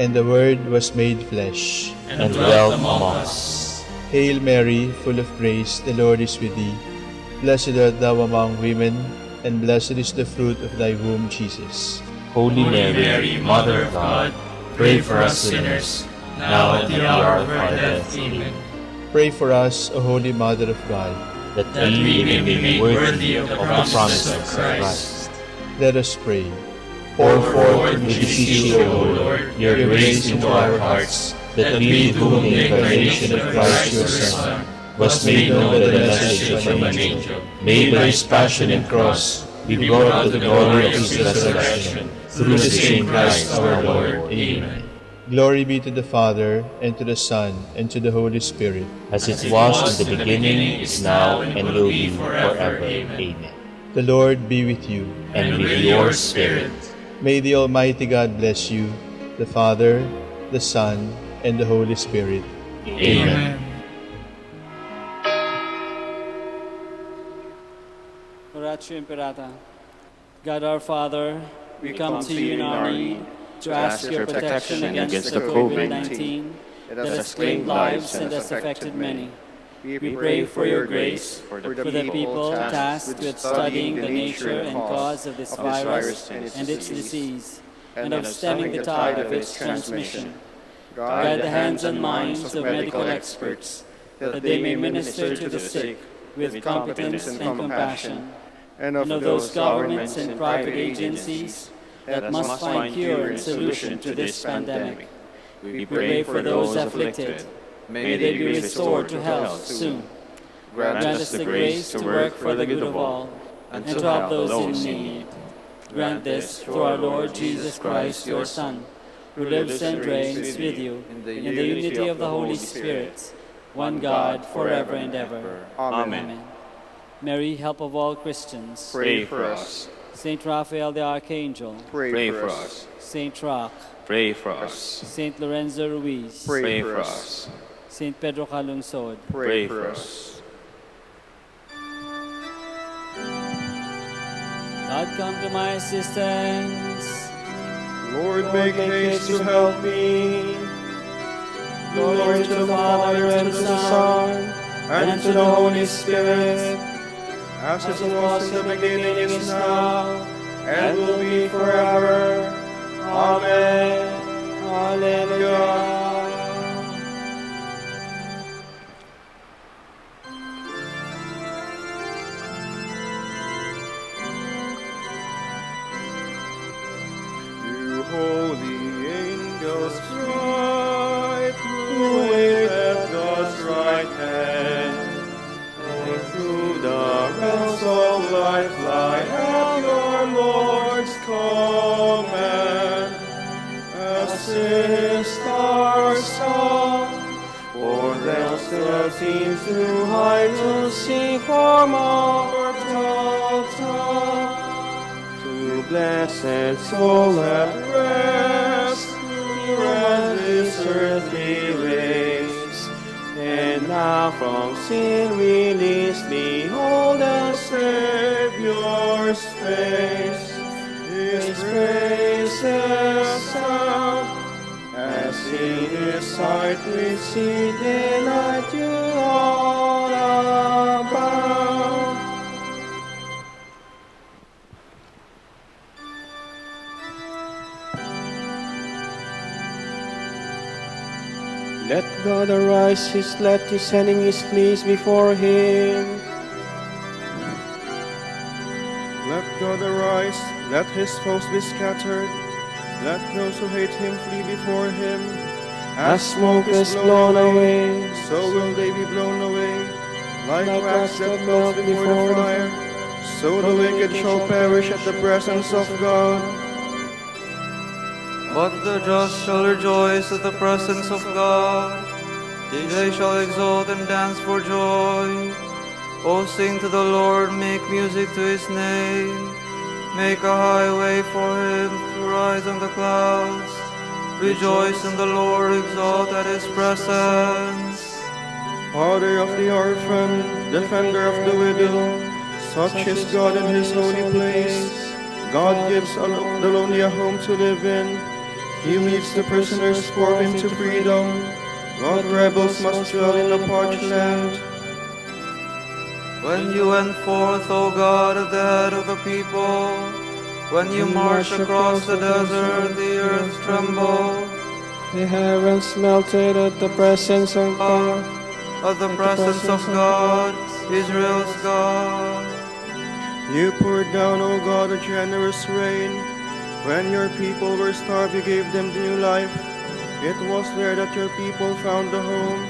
And the Word was made flesh, and dwelt among us. Hail Mary, full of grace, the Lord is with thee. Blessed art thou among women, and blessed is the fruit of thy womb, Jesus. Holy Mary, Mother of God, pray for us sinners, now and at the hour of our death. Amen. Pray for us, O Holy Mother of God, that we may be made worthy of the promises of Christ. Let us pray. Pour forth, we beseech you, O Lord, your grace into our hearts, that we, to whom the incarnation of Christ your Son was made known by the message of an angel, may by his passion and cross be brought to the glory of his resurrection, through the same Christ our Lord. Amen. Glory be to the Father, and to the Son, and to the Holy Spirit. As it was in the beginning, is now, and will be forever. Amen. The Lord be with you. And with your spirit. May the Almighty God bless you, the Father, the Son, and the Holy Spirit. Amen. Oratio Imperata. God our Father, we come to you in our need to ask your protection against the COVID-19 that has claimed lives and has affected many. We pray for your grace for the people tasked with studying the nature and cause of this virus and its disease, and of stemming the tide of its transmission. Guide the hands and minds of medical experts, that they may minister to the sick with competence and compassion, and of those governments and private agencies that must find cure and solution to this pandemic. We pray for those afflicted. May they be restored to health soon. Grant us the grace to work for the good of all, and to help those in need. Grant this through our Lord Jesus Christ, your Son, who lives and reigns with you in the unity of the Holy Spirit, one God, forever and ever. Amen. Mary, help of all Christians, Pray for us. Saint Raphael the Archangel, Pray for us. Saint Roch, Pray for us. Saint Lorenzo Ruiz, Pray for us. Saint Pedro Calungsod, Pray for us. God, come to my assistance. Lord, make haste to help me. Glory to the Father, and to the Son, and to the Holy Spirit, as it was in the beginning, is now, and will be forever. Amen. Hallelujah. You holy angels cry, who wait at God's right hand, and through the realms of life fly at your Lord's command. Assist our song, for thence the seems too high to sing for mortal tongue. To blessed soul at rest, eyes behold the Savior's face. His praises sound, as in His sight we see delight you all about. Let God arise, let His enemies flee before Him. Let God arise, let His foes be scattered. Let those who hate Him flee before Him. As smoke is blown away, so will they be blown away. Like wax that melts before the fire, so the wicked shall perish at the presence of God. But the just shall rejoice at the presence of God. They shall exult and dance for joy. O sing to the Lord, make music to His name. Make a highway for Him to rise on the clouds. Rejoice in the Lord, exalt at His presence. Father of the orphan, defender of the widow, such is God in His holy place. God gives the lonely a home to live in. He leads the prisoners forth into freedom. God rebels must dwell in a parched land. When you went forth, O God, at the head of the people, when you marched across the desert, the earth trembled. The heavens melted at the presence of God. At the presence of God, Israel's God. You poured down, O God, a generous rain. When your people were starved, you gave them new life. It was there that your people found a home,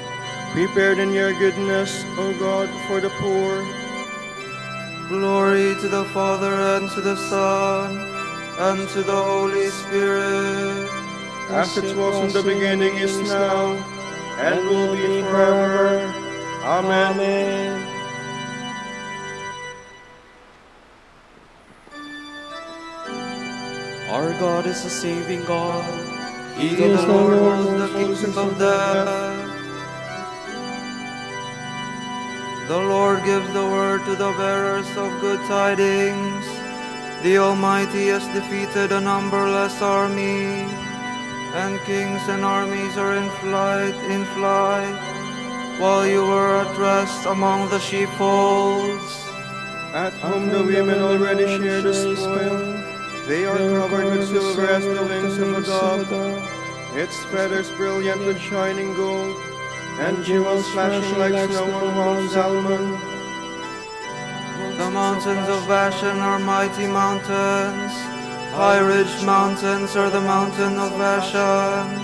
prepared in your goodness, O God, for the poor. Glory to the Father, and to the Son, and to the Holy Spirit. As it was in the beginning, is now, and will be forever. Amen. Our God is a saving God. He the Lord holds the kingdom of death. The Lord gives the word to the bearers of good tidings. The Almighty has defeated a numberless army, and kings and armies are in flight, while you were at rest among the sheepfolds. At home the women already share the spoil. They are covered with silver as the wings of a dove, its feathers brilliant with shining gold, and jewels flashing like snow on Mount Zalmon. The mountains of Bashan are mighty mountains. High ridged mountains are the mountain of Bashan.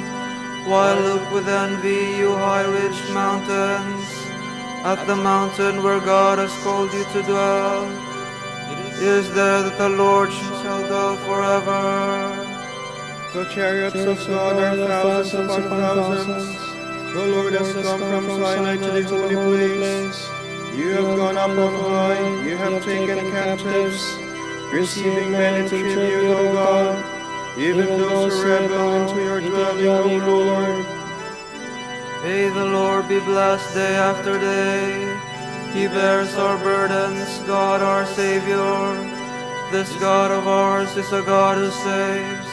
While look with envy, you high ridged mountains, at the mountain where God has called you to dwell. It is there that the Lord shall dwell forever. The chariots of God are thousands upon thousands. The Lord has come from Sinai to the holy place. You have gone up on high, you have taken captives, receiving men in tribute, O God, even those who rebel into your dwelling, O Lord. May the Lord be blessed day after day. He bears our burdens, God our Savior. This God of ours is a God who saves.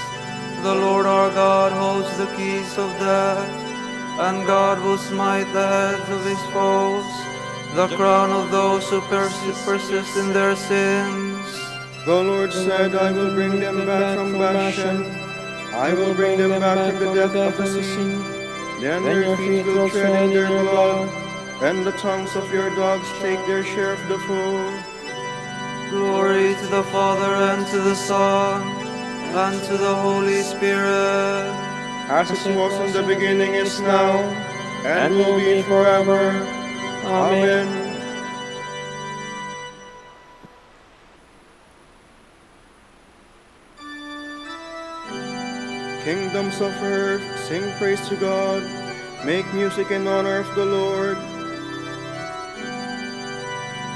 The Lord our God holds the keys of death, and God will smite the heads of His foes, the crown of those who persist in their sins. The Lord said, I will bring them back from Bashan. I will bring them back from the depth of the sea. Then their feet will tread in their blood, and the tongues of your dogs take their share of the foe. Glory to the Father, and to the Son, and to the Holy Spirit. As it was in the beginning, is now, and will be forever. Amen. Kingdoms of earth, sing praise to God. Make music in honor of the Lord.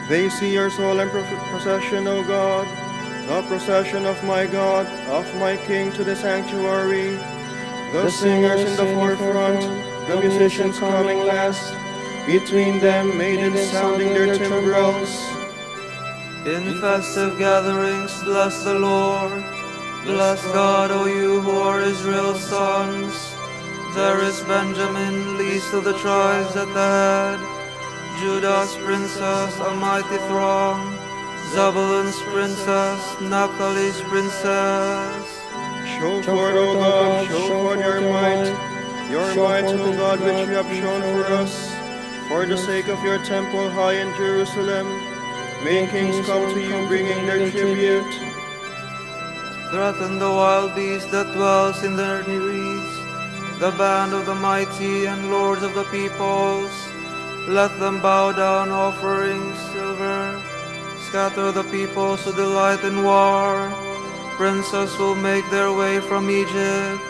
They see your solemn procession, O God, the procession of my God, of my King to the sanctuary. The singers in the forefront, the musicians coming last, Between them, maidens sounding their timbrels. In festive gatherings, bless the Lord. Bless God, O you who are Israel's sons. There is Benjamin, least of the tribes at the head. Judah's princess, a mighty throng. Zebulun's princess, Naphtali's princess. Show forth, O God, show forth your might, O God, which you have shown for us. For the sake of your temple high in Jerusalem, may kings come to you bringing their tribute. Threaten the wild beast that dwells in the reeds, the band of the mighty and lords of the peoples. Let them bow down, offering silver. Scatter the peoples who delight in war. Princes will make their way from Egypt.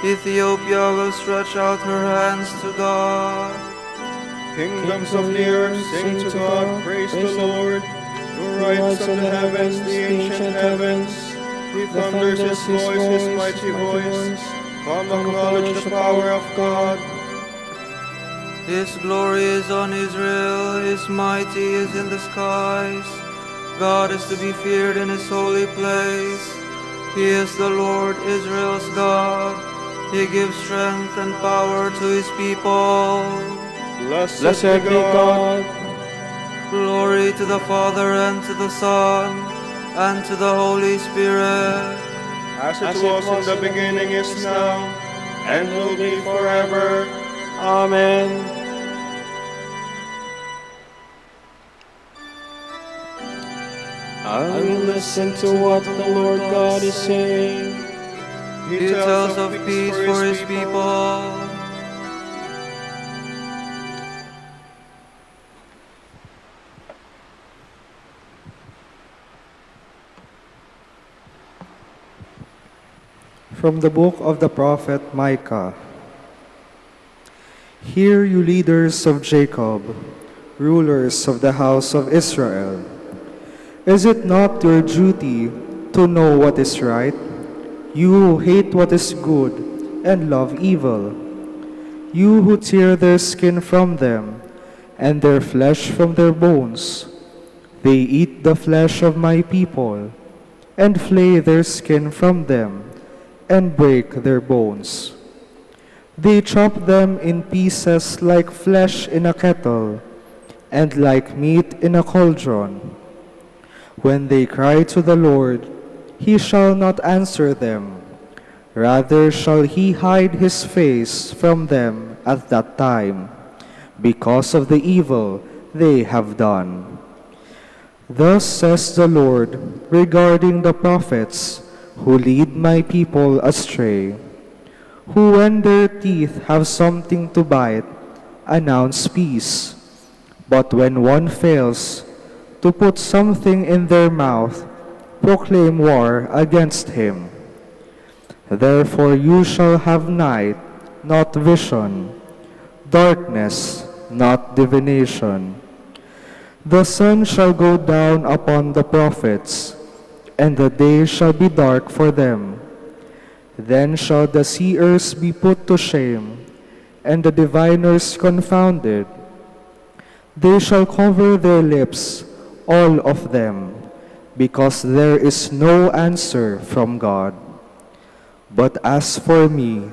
Ethiopia will stretch out her hands to God. Kingdoms of the earth, sing to God, praise the Lord. Who rides on the heavens, the ancient heavens. He thunders his voice, his mighty voice. Come acknowledge the power of God. His glory is on Israel, His mighty is in the skies. God is to be feared in His holy place. He is the Lord, Israel's God. He gives strength and power to His people. Blessed be God. Glory to the Father and to the Son and to the Holy Spirit. As it was in the beginning, is now, and will be forever. Amen. I will listen to what the Lord God is saying. He tells of peace for His people. From the book of the prophet Micah. Hear, you leaders of Jacob, rulers of the house of Israel. Is it not your duty to know what is right? You who hate what is good and love evil. You who tear their skin from them and their flesh from their bones. They eat the flesh of my people and flay their skin from them and break their bones. They chop them in pieces like flesh in a kettle, and like meat in a cauldron. When they cry to the Lord, He shall not answer them. Rather shall He hide His face from them at that time, because of the evil they have done. Thus says the Lord regarding the prophets who lead my people astray, who when their teeth have something to bite, announce peace, but when one fails to put something in their mouth, proclaim war against him. Therefore you shall have night, not vision, darkness, not divination. The sun shall go down upon the prophets, and the day shall be dark for them. Then shall the seers be put to shame, and the diviners confounded. They shall cover their lips, all of them, because there is no answer from God. But as for me,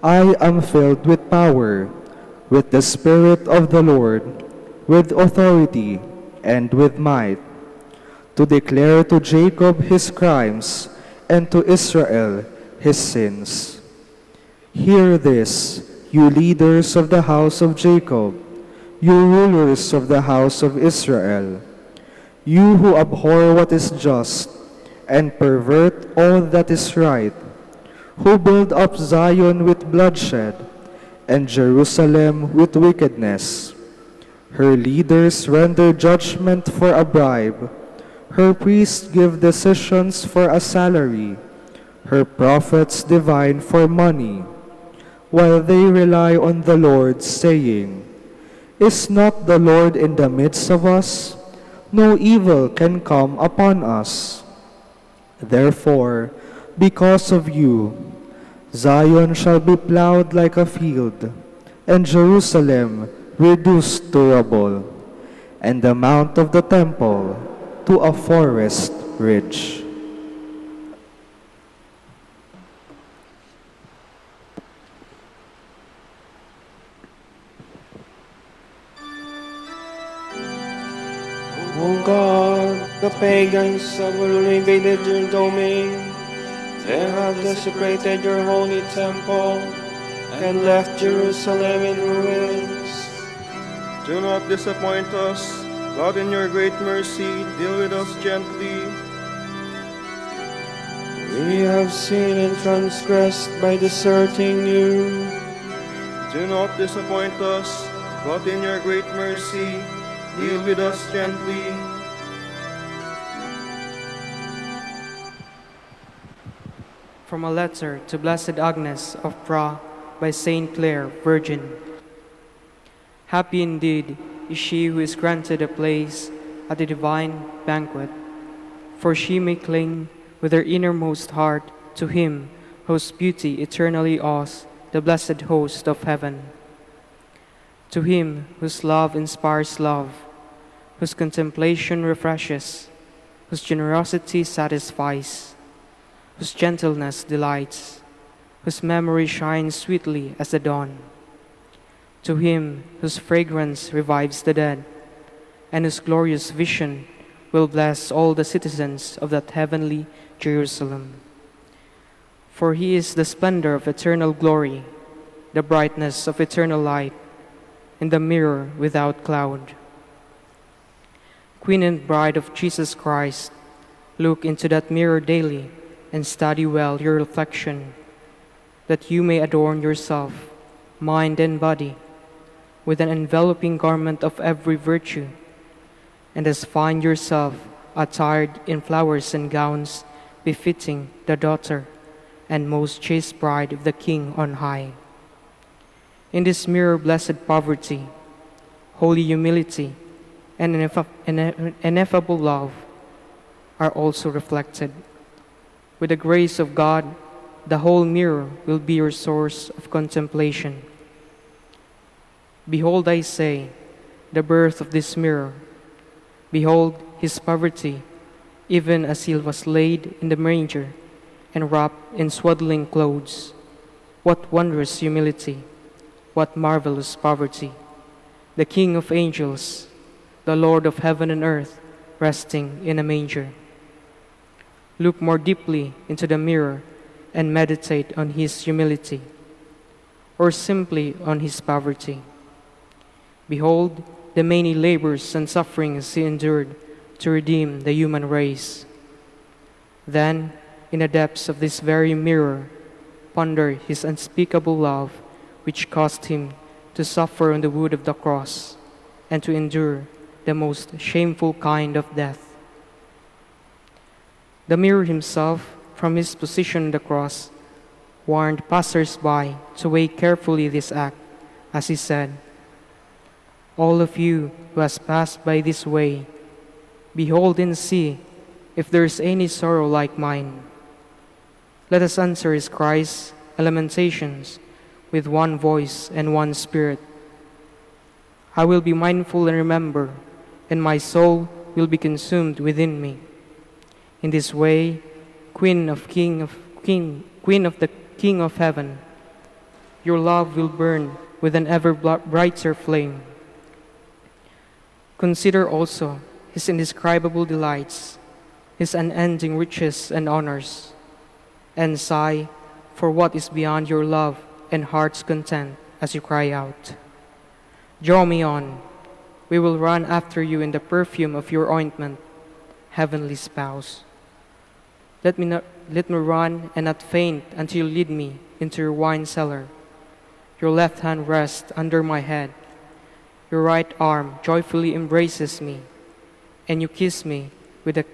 I am filled with power, with the Spirit of the Lord, with authority and with might, to declare to Jacob his crimes, and to Israel his sins. Hear this, you leaders of the house of Jacob, you rulers of the house of Israel, you who abhor what is just, and pervert all that is right, who build up Zion with bloodshed, and Jerusalem with wickedness. Her leaders render judgment for a bribe, her priests give decisions for a salary, her prophets divine for money, while they rely on the Lord, saying, Is not the Lord in the midst of us? No evil can come upon us. Therefore, because of you, Zion shall be plowed like a field, and Jerusalem reduced to rubble, and the mount of the temple to a forest ridge. O God, the pagans have invaded your domain. They have desecrated your holy temple and left Jerusalem in ruins. Do not disappoint us. God, in your great mercy, deal with us gently. We have sinned and transgressed by deserting you. Do not disappoint us. God, in your great mercy, deal with us gently. From a letter to Blessed Agnes of Pra by Saint Clare, Virgin. Happy indeed is she who is granted a place at the divine banquet, for she may cling with her innermost heart to him whose beauty eternally awes the blessed host of heaven. To him whose love inspires love, whose contemplation refreshes, whose generosity satisfies, whose gentleness delights, whose memory shines sweetly as the dawn. To him whose fragrance revives the dead, and whose glorious vision will bless all the citizens of that heavenly Jerusalem. For he is the splendor of eternal glory, the brightness of eternal light, and the mirror without cloud. Queen and bride of Jesus Christ, look into that mirror daily and study well your reflection, that you may adorn yourself, mind and body, with an enveloping garment of every virtue, and thus find yourself attired in flowers and gowns befitting the daughter and most chaste bride of the King on high. In this mirror, blessed poverty, holy humility, and ineffable love are also reflected. With the grace of God, the whole mirror will be your source of contemplation. Behold, I say, the birth of this mirror. Behold his poverty, even as he was laid in the manger and wrapped in swaddling clothes. What wondrous humility! What marvelous poverty! The King of angels, the Lord of heaven and earth, resting in a manger. Look more deeply into the mirror and meditate on his humility, or simply on his poverty. Behold the many labors and sufferings he endured to redeem the human race. Then, in the depths of this very mirror, ponder his unspeakable love, which caused him to suffer on the wood of the cross and to endure the most shameful kind of death. The mirror himself, from his position on the cross, warned passers-by to weigh carefully this act, as he said, "All of you who has passed by this way, behold and see if there is any sorrow like mine." Let us answer his cries and lamentations with one voice and one spirit. I will be mindful and remember, and my soul will be consumed within me. In this way, Queen of the King of heaven, your love will burn with an ever brighter flame. Consider also his indescribable delights, his unending riches and honors, and sigh for what is beyond your love and heart's content as you cry out, "Draw me on, we will run after you in the perfume of your ointment, heavenly spouse." Let me run and not faint until you lead me into your wine cellar. Your left hand rests under my head, your right arm joyfully embraces me, and you kiss me with a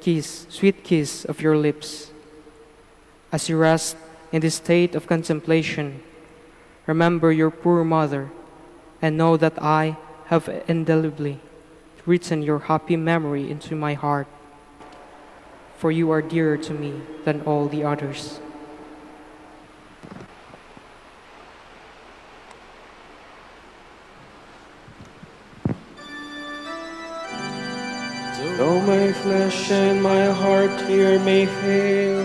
sweet kiss of your lips. As you rest in this state of contemplation, remember your poor mother, and know that I have indelibly written your happy memory into my heart, for you are dearer to me than all the others. Though my flesh and my heart here may fail,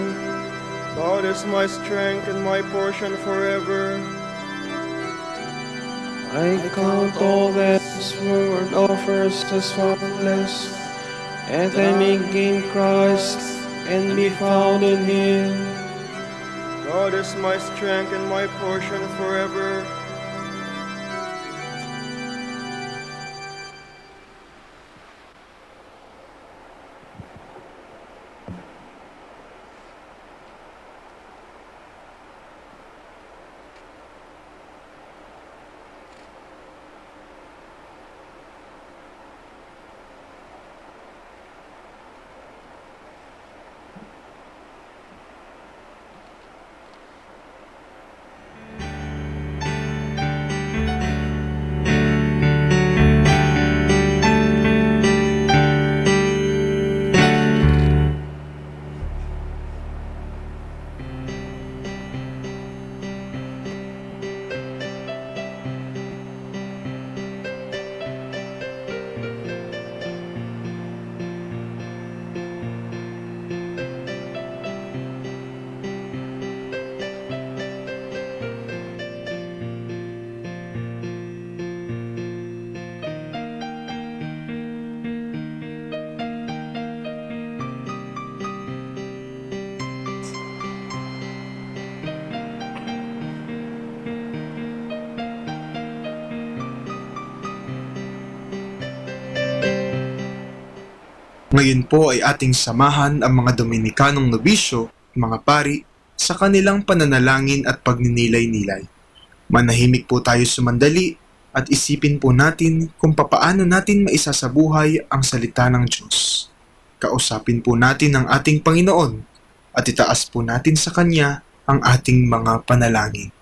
God is my strength and my portion forever. I count all that this world offers as faultless, and I may gain Christ and be found in Him. God is my strength and my portion forever. Ngayon po ay ating samahan ang mga Dominikanong nobisyo, mga pari, sa kanilang pananalangin at pagninilay-nilay. Manahimik po tayo sumandali at isipin po natin kung papaano natin maisasabuhay ang salita ng Diyos. Kausapin po natin ang ating Panginoon at itaas po natin sa Kanya ang ating mga panalangin.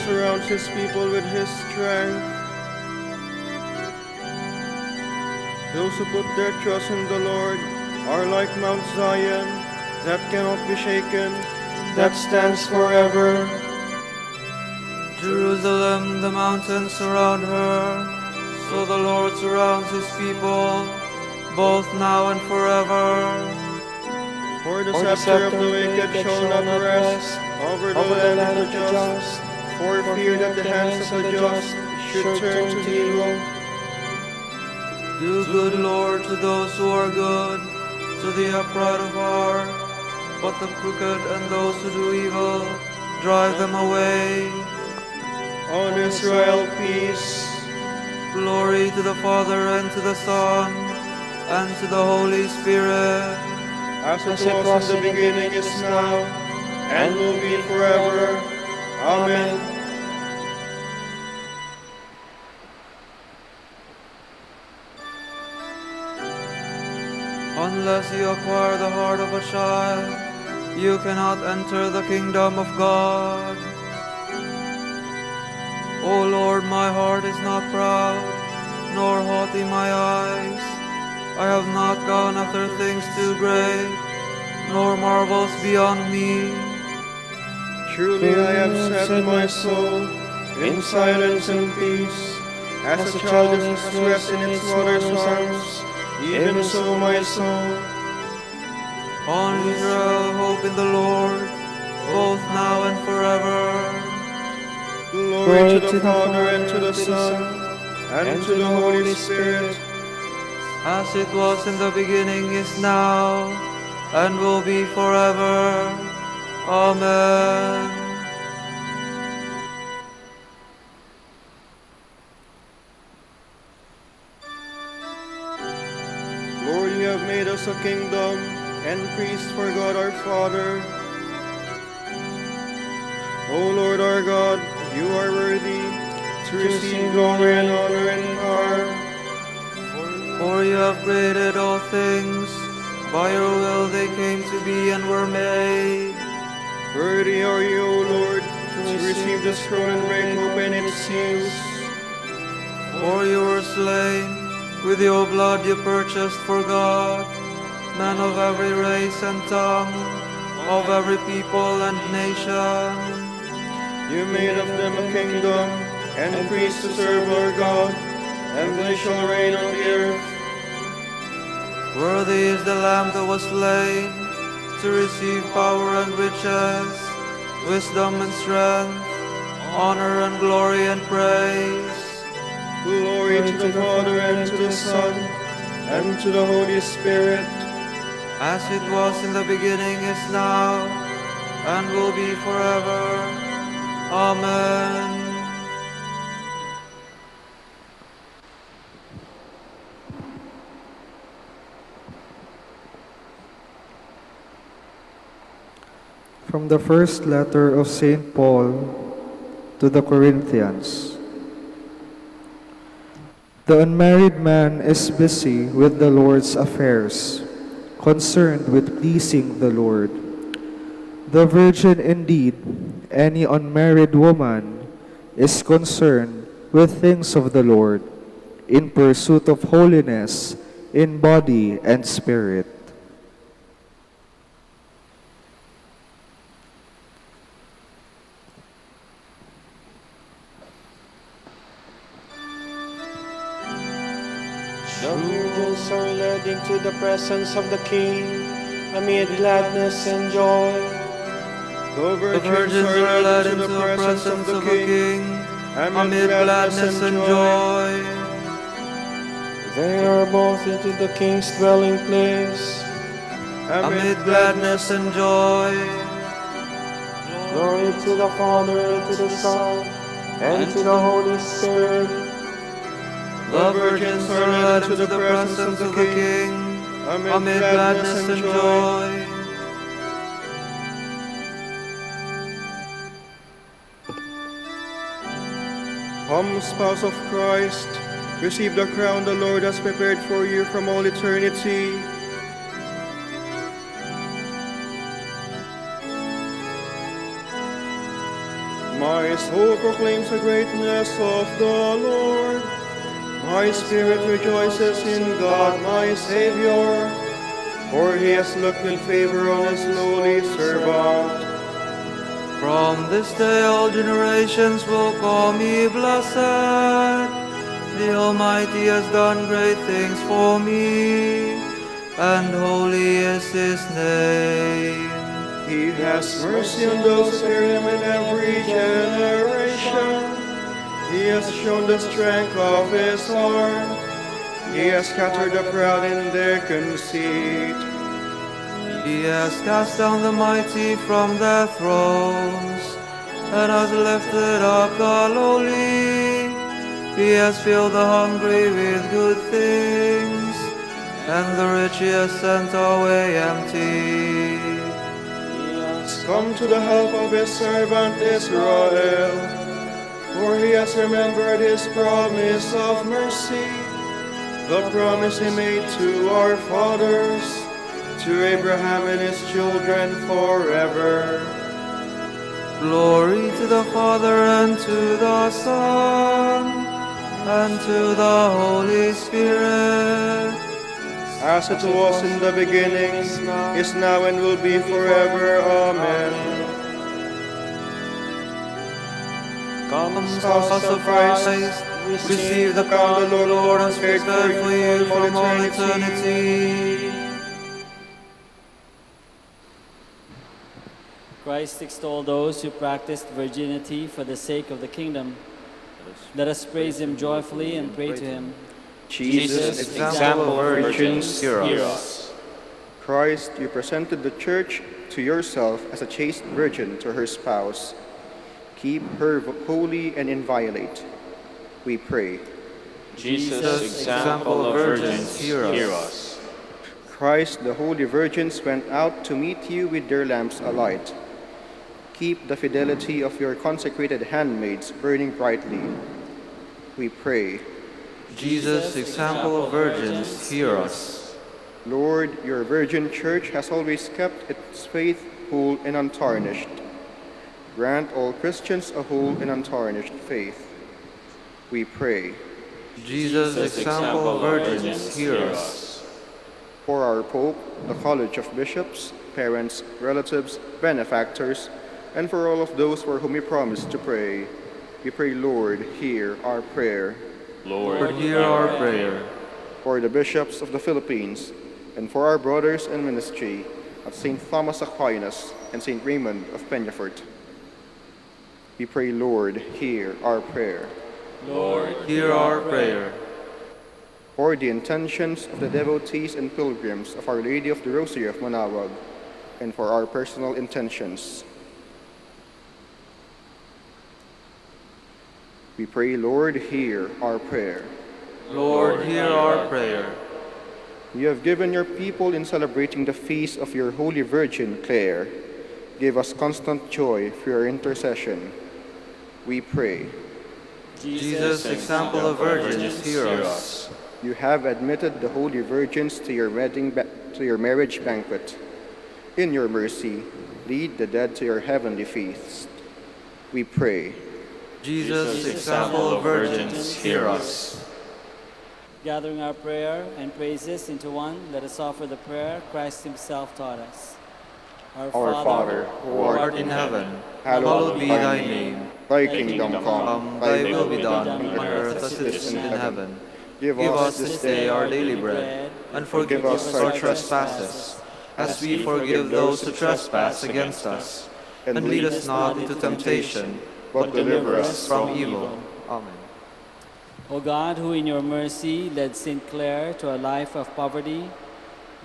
surrounds his people with his strength. Those who put their trust in the Lord are like Mount Zion, that cannot be shaken, that stands forever. Jerusalem, the mountains surround her, so the Lord surrounds his people, both now and forever. For the scepter of the wicked shall not rest over the land of the just, for fear that the hands of the just should turn to evil. Do good, Lord, to those who are good, to the upright of heart, but the crooked and those who do evil, drive them away. On Israel, peace. Glory to the Father, and to the Son, and to the Holy Spirit. As it was in the beginning, is now, and will be forever. Amen. Unless you acquire the heart of a child, you cannot enter the kingdom of God. O Lord, my heart is not proud, nor haughty my eyes. I have not gone after things too great, nor marvels beyond me. Truly I have set my soul in silence and peace, as a child is rest in its mother's arms, even so my soul. On Israel, hope in the Lord, both now and forever. Glory to the Father, and to the Son, and to the Holy Spirit. As it was in the beginning, is now, and will be forever. Amen. Lord, you have made us a kingdom and priests for God our Father. O Lord our God, you are worthy to receive glory and honor and power. For you have created all things, by your will they came to be and were made. Worthy are you, O Lord, to receive the scroll and break open its seals. For you were slain, with your blood you purchased for God, men of every race and tongue, of every people and nation. You made of them a kingdom and priests to serve our God, and they shall reign on the earth. Worthy is the Lamb that was slain, to receive power and riches, wisdom and strength, honor and glory and praise. Glory to the Father, and to the Son, and to the Holy Spirit. As it was in the beginning, is now, and will be forever. Amen. From the first letter of St. Paul to the Corinthians. The unmarried man is busy with the Lord's affairs, concerned with pleasing the Lord. The virgin indeed, any unmarried woman, is concerned with things of the Lord, in pursuit of holiness in body and spirit. The virgins are led into the presence of the King amid gladness and joy. The The virgins are led into the presence of the King amid gladness and joy. They are both into the King's dwelling place amid gladness and joy. Glory to the Father, and to the Son, and to the Holy Spirit. The virgins are led into the presence of the King amid gladness and joy. Come, spouse of Christ, receive the crown the Lord has prepared for you from all eternity. My soul proclaims the greatness of the Lord. My spirit rejoices in God my Savior, for he has looked with favor on his lowly servant. From this day all generations will call me blessed. The Almighty has done great things for me, and holy is his name. He has mercy on those who fear him in every generation. He has shown the strength of his arm. He has scattered the proud in their conceit. He has cast down the mighty from their thrones, and has lifted up the lowly. He has filled the hungry with good things, and the rich he has sent away empty. He has come to the help of his servant Israel, for he has remembered his promise of mercy, the promise he made to our fathers, to Abraham and his children forever. Glory to the Father, and to the Son, and to the Holy Spirit. As it was in the beginning, is now, and will be forever. Amen. Come, spouse of Christ, receive the crown the Lord has prepared for you from all eternity. Christ extolled those who practiced virginity for the sake of the kingdom. Let us praise him joyfully and pray to him. Jesus, example of virgins, hear us. Christ, you presented the church to yourself as a chaste virgin to her spouse. Keep her holy and inviolate, we pray. Jesus, example of virgins, hear us. Christ, the holy virgins went out to meet you with their lamps alight. Keep the fidelity of your consecrated handmaids burning brightly, we pray. Jesus, example of virgins, hear us. Lord, your virgin church has always kept its faith whole and untarnished. Grant all Christians a whole and untarnished faith, we pray. Jesus, example of virgins, hear us. For our Pope, the College of Bishops, parents, relatives, benefactors, and for all of those for whom we promise to pray, we pray, Lord, hear our prayer. Lord, hear our prayer. For the bishops of the Philippines, and for our brothers in ministry at St. Thomas Aquinas and St. Raymond of Peñafort, we pray, Lord, hear our prayer. Lord, hear our prayer. For the intentions of the devotees and pilgrims of Our Lady of the Rosary of Manaoag, and for our personal intentions, we pray, Lord, hear our prayer. Lord, hear our prayer. You have given your people in celebrating the feast of your Holy Virgin, Clare. Give us constant joy through your intercession, we pray. Jesus, example of virgins, hear us. You have admitted the holy virgins to your marriage banquet. In your mercy, lead the dead to your heavenly feast, we pray. Jesus, example of virgins, hear us. Gathering our prayer and praises into one, let us offer the prayer Christ himself taught us. Our Father, who art in heaven, hallowed be thy name. Thy kingdom come, Thy will be done on earth as it is in heaven. Give us this day our daily bread, and forgive us our trespasses, as we forgive those who trespass against us. And lead us not into temptation, but deliver us from evil. Amen. O God, who in your mercy led St. Clare to a life of poverty,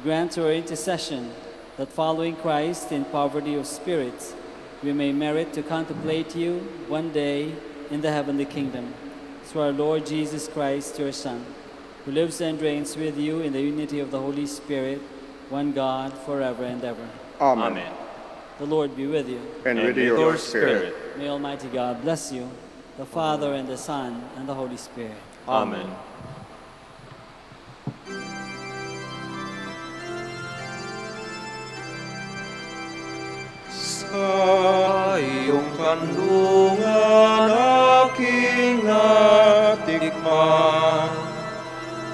grant her intercession that following Christ in poverty of spirit, we may merit to contemplate you one day in the heavenly kingdom. Through our Lord Jesus Christ, your Son, who lives and reigns with you in the unity of the Holy Spirit, one God, forever and ever. Amen. The Lord be with you. And with your spirit. May Almighty God bless you, the Father and the Son and the Holy Spirit. Amen. Amen. Sa iyong kandungan aking natikman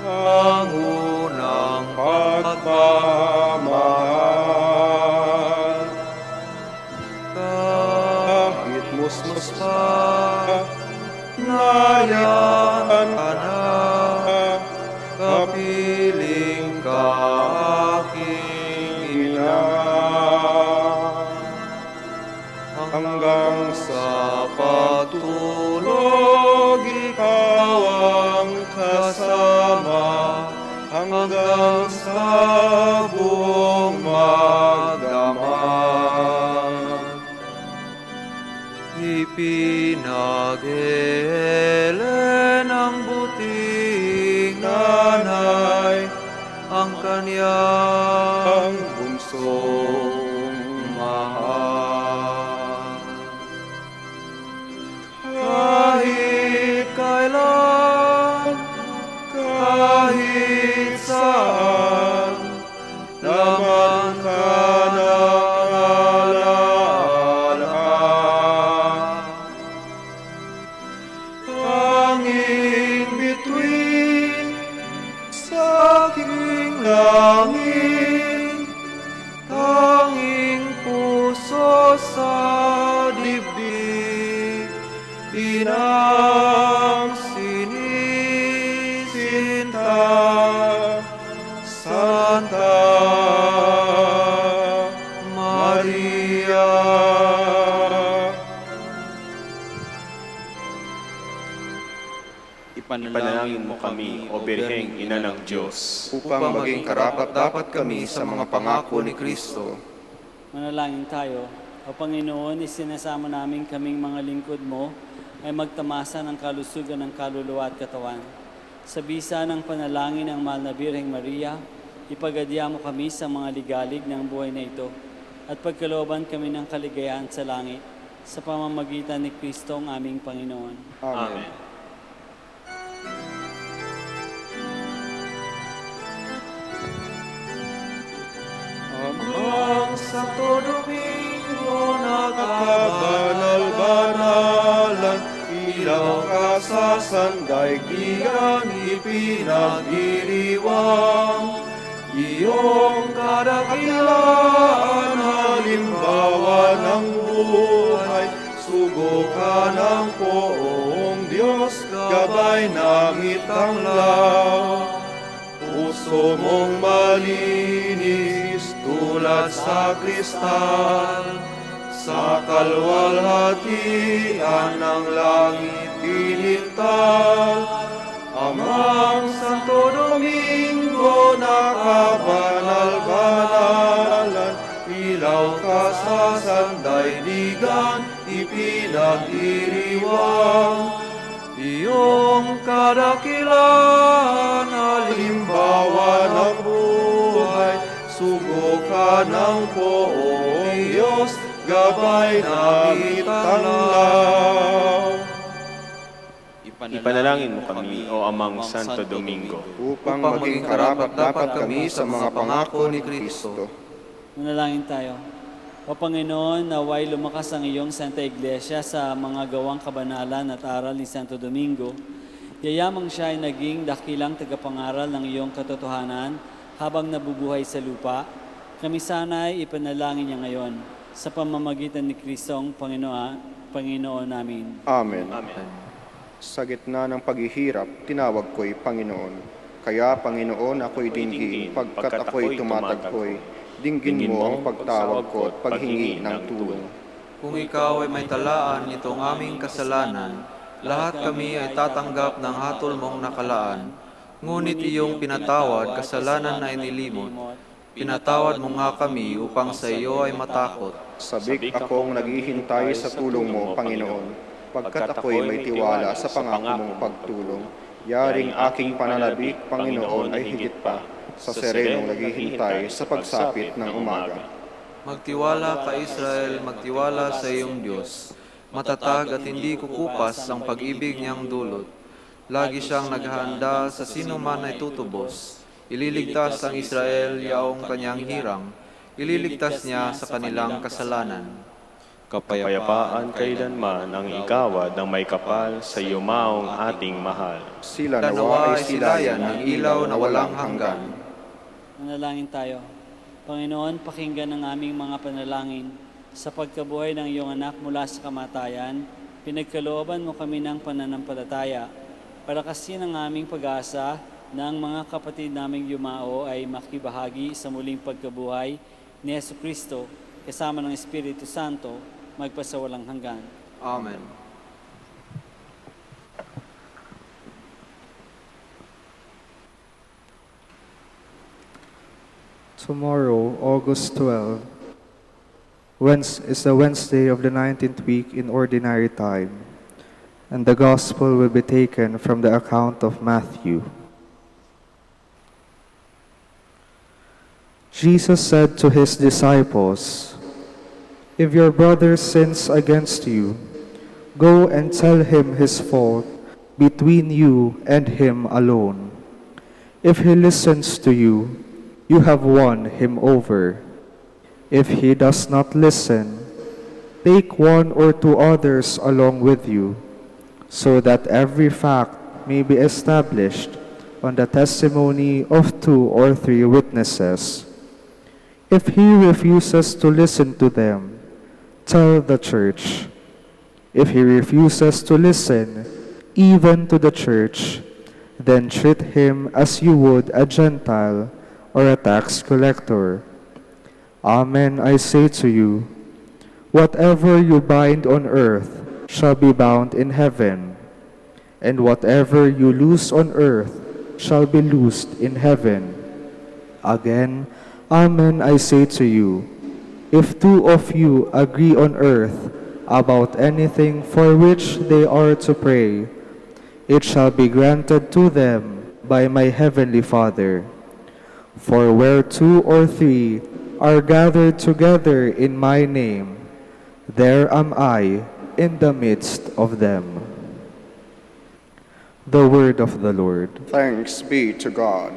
ang unang pagmamahal. Kahit musmus pa, nayan ka na, kapiling ka aking ina. Hanggang sa pagtulog, ikaw ang kasama, hanggang sa buong magdamag. Ipinag-ele ng buting nanay ang kanyang bunsong mahal. Kahit kailan, kahit saan, naman ka ng alaala. Tanging bituin sa aking langit, tanging puso sa dibdib, inang sinisinta, Santa Maria. Ipanalangin mo kami, O Birheng Ina ng Diyos, upang maging karapat-dapat kami sa mga pangako ni Kristo. Manalangin tayo. O Panginoon, isinasama namin kaming mga lingkod mo ay magtamasa ng kalusugan ng kaluluwa at katawan. Sa bisa ng panalangin ng Mahal na Birheng Maria, ipagadya mo kami sa mga ligalig ng buhay na ito at pagkalooban kami ng kaligayahan sa langit sa pamamagitan ni Kristo ang aming Panginoon. Amen. Amang Santo Domingo nagkabanal-banalan, ilaw ka sa sandaigdigan ipinagdiriwang. Iyong kadakilaan, halimbawa ng buhay, sugo ka ng poong Diyos, gabay ng itanglaw. Puso mong malinis tulad sa kristal, sa kalwalhatian ng langit inintal. Amang Santo Domingo nakabanal-banalan, ilaw ka sa sandaigdigan ipinagdiriwang. Iyong kadakilaan, halimbawa ng buhay, sugo ka ng poong Diyos, gabay ng itanglaw. Ipanalangin mo kami, O Amang Santo Domingo, upang maging karapat-dapat kami sa mga pangako ni Kristo. Manalangin tayo. O Panginoon, naway lumakas ang iyong Santa Iglesia sa mga gawang kabanalan at aral ni Santo Domingo. Yayamang siya ay naging dakilang tagapangaral ng iyong katotohanan habang nabubuhay sa lupa. Kami sana ay ipanalangin niya ngayon sa pamamagitan ni Kristong Panginoon namin. Amen. Sa gitna ng paghihirap, tinawag ko'y Panginoon. Kaya, Panginoon, ako'y dinggin, pagkat ako'y tumatagpoy. Dinggin mo ang pagtawag ko at paghingi ng tulong. Kung ikaw ay may talaan nitong aming kasalanan, lahat kami ay tatanggap ng hatol mong nakalaan. Ngunit iyong pinatawad, kasalanan na inilimot. Pinatawad mo nga kami upang sa iyo ay matakot. Sabik akong naghihintay sa tulong mo, Panginoon, pagkat ako'y may tiwala sa pangako mong pagtulong. Yaring aking pananabik, Panginoon, ay higit pa sa serenong naghihintay sa pagsapit ng umaga. Magtiwala ka, Israel, magtiwala sa iyong Diyos. Matatag at hindi kukupas ang pag-ibig niyang dulot. Lagi siyang naghahanda sa sino man ay tutubos. Ililigtas ang Israel yaong kanyang hirang. Ililigtas niya sa kanilang kasalanan. kapayapaan kailanman ang igawad ng may kapal sa yumaong ating mahal. Sila Nawa ay silayan ng ilaw na walang hanggan. Manalangin tayo. Panginoon, pakinggan ang aming mga panalangin. Sa pagkabuhay ng iyong anak mula sa kamatayan, pinagkalooban mo kami ng pananampalataya. Palakasin ang aming pag-asa na ang mga kapatid naming yumao ay makibahagi sa muling pagkabuhay ni Jesucristo kasama ng Espiritu Santo magpasawalang hanggan. Amen. Tomorrow, August 12, is the Wednesday of the 19th week in Ordinary Time, and the Gospel will be taken from the account of Matthew. Jesus said to his disciples, "If your brother sins against you, go and tell him his fault between you and him alone. If he listens to you, you have won him over. If he does not listen, take one or two others along with you, so that every fact may be established on the testimony of 2 or 3 witnesses. If he refuses to listen to them, tell the church. If he refuses to listen, even to the church, then treat him as you would a Gentile or a tax collector. Amen, I say to you, whatever you bind on earth shall be bound in heaven, and whatever you loose on earth shall be loosed in heaven. Again, amen, I say to you, if 2 of you agree on earth about anything for which they are to pray, it shall be granted to them by my heavenly Father. For where 2 or 3 are gathered together in my name, there am I in the midst of them." The word of the Lord. Thanks be to God.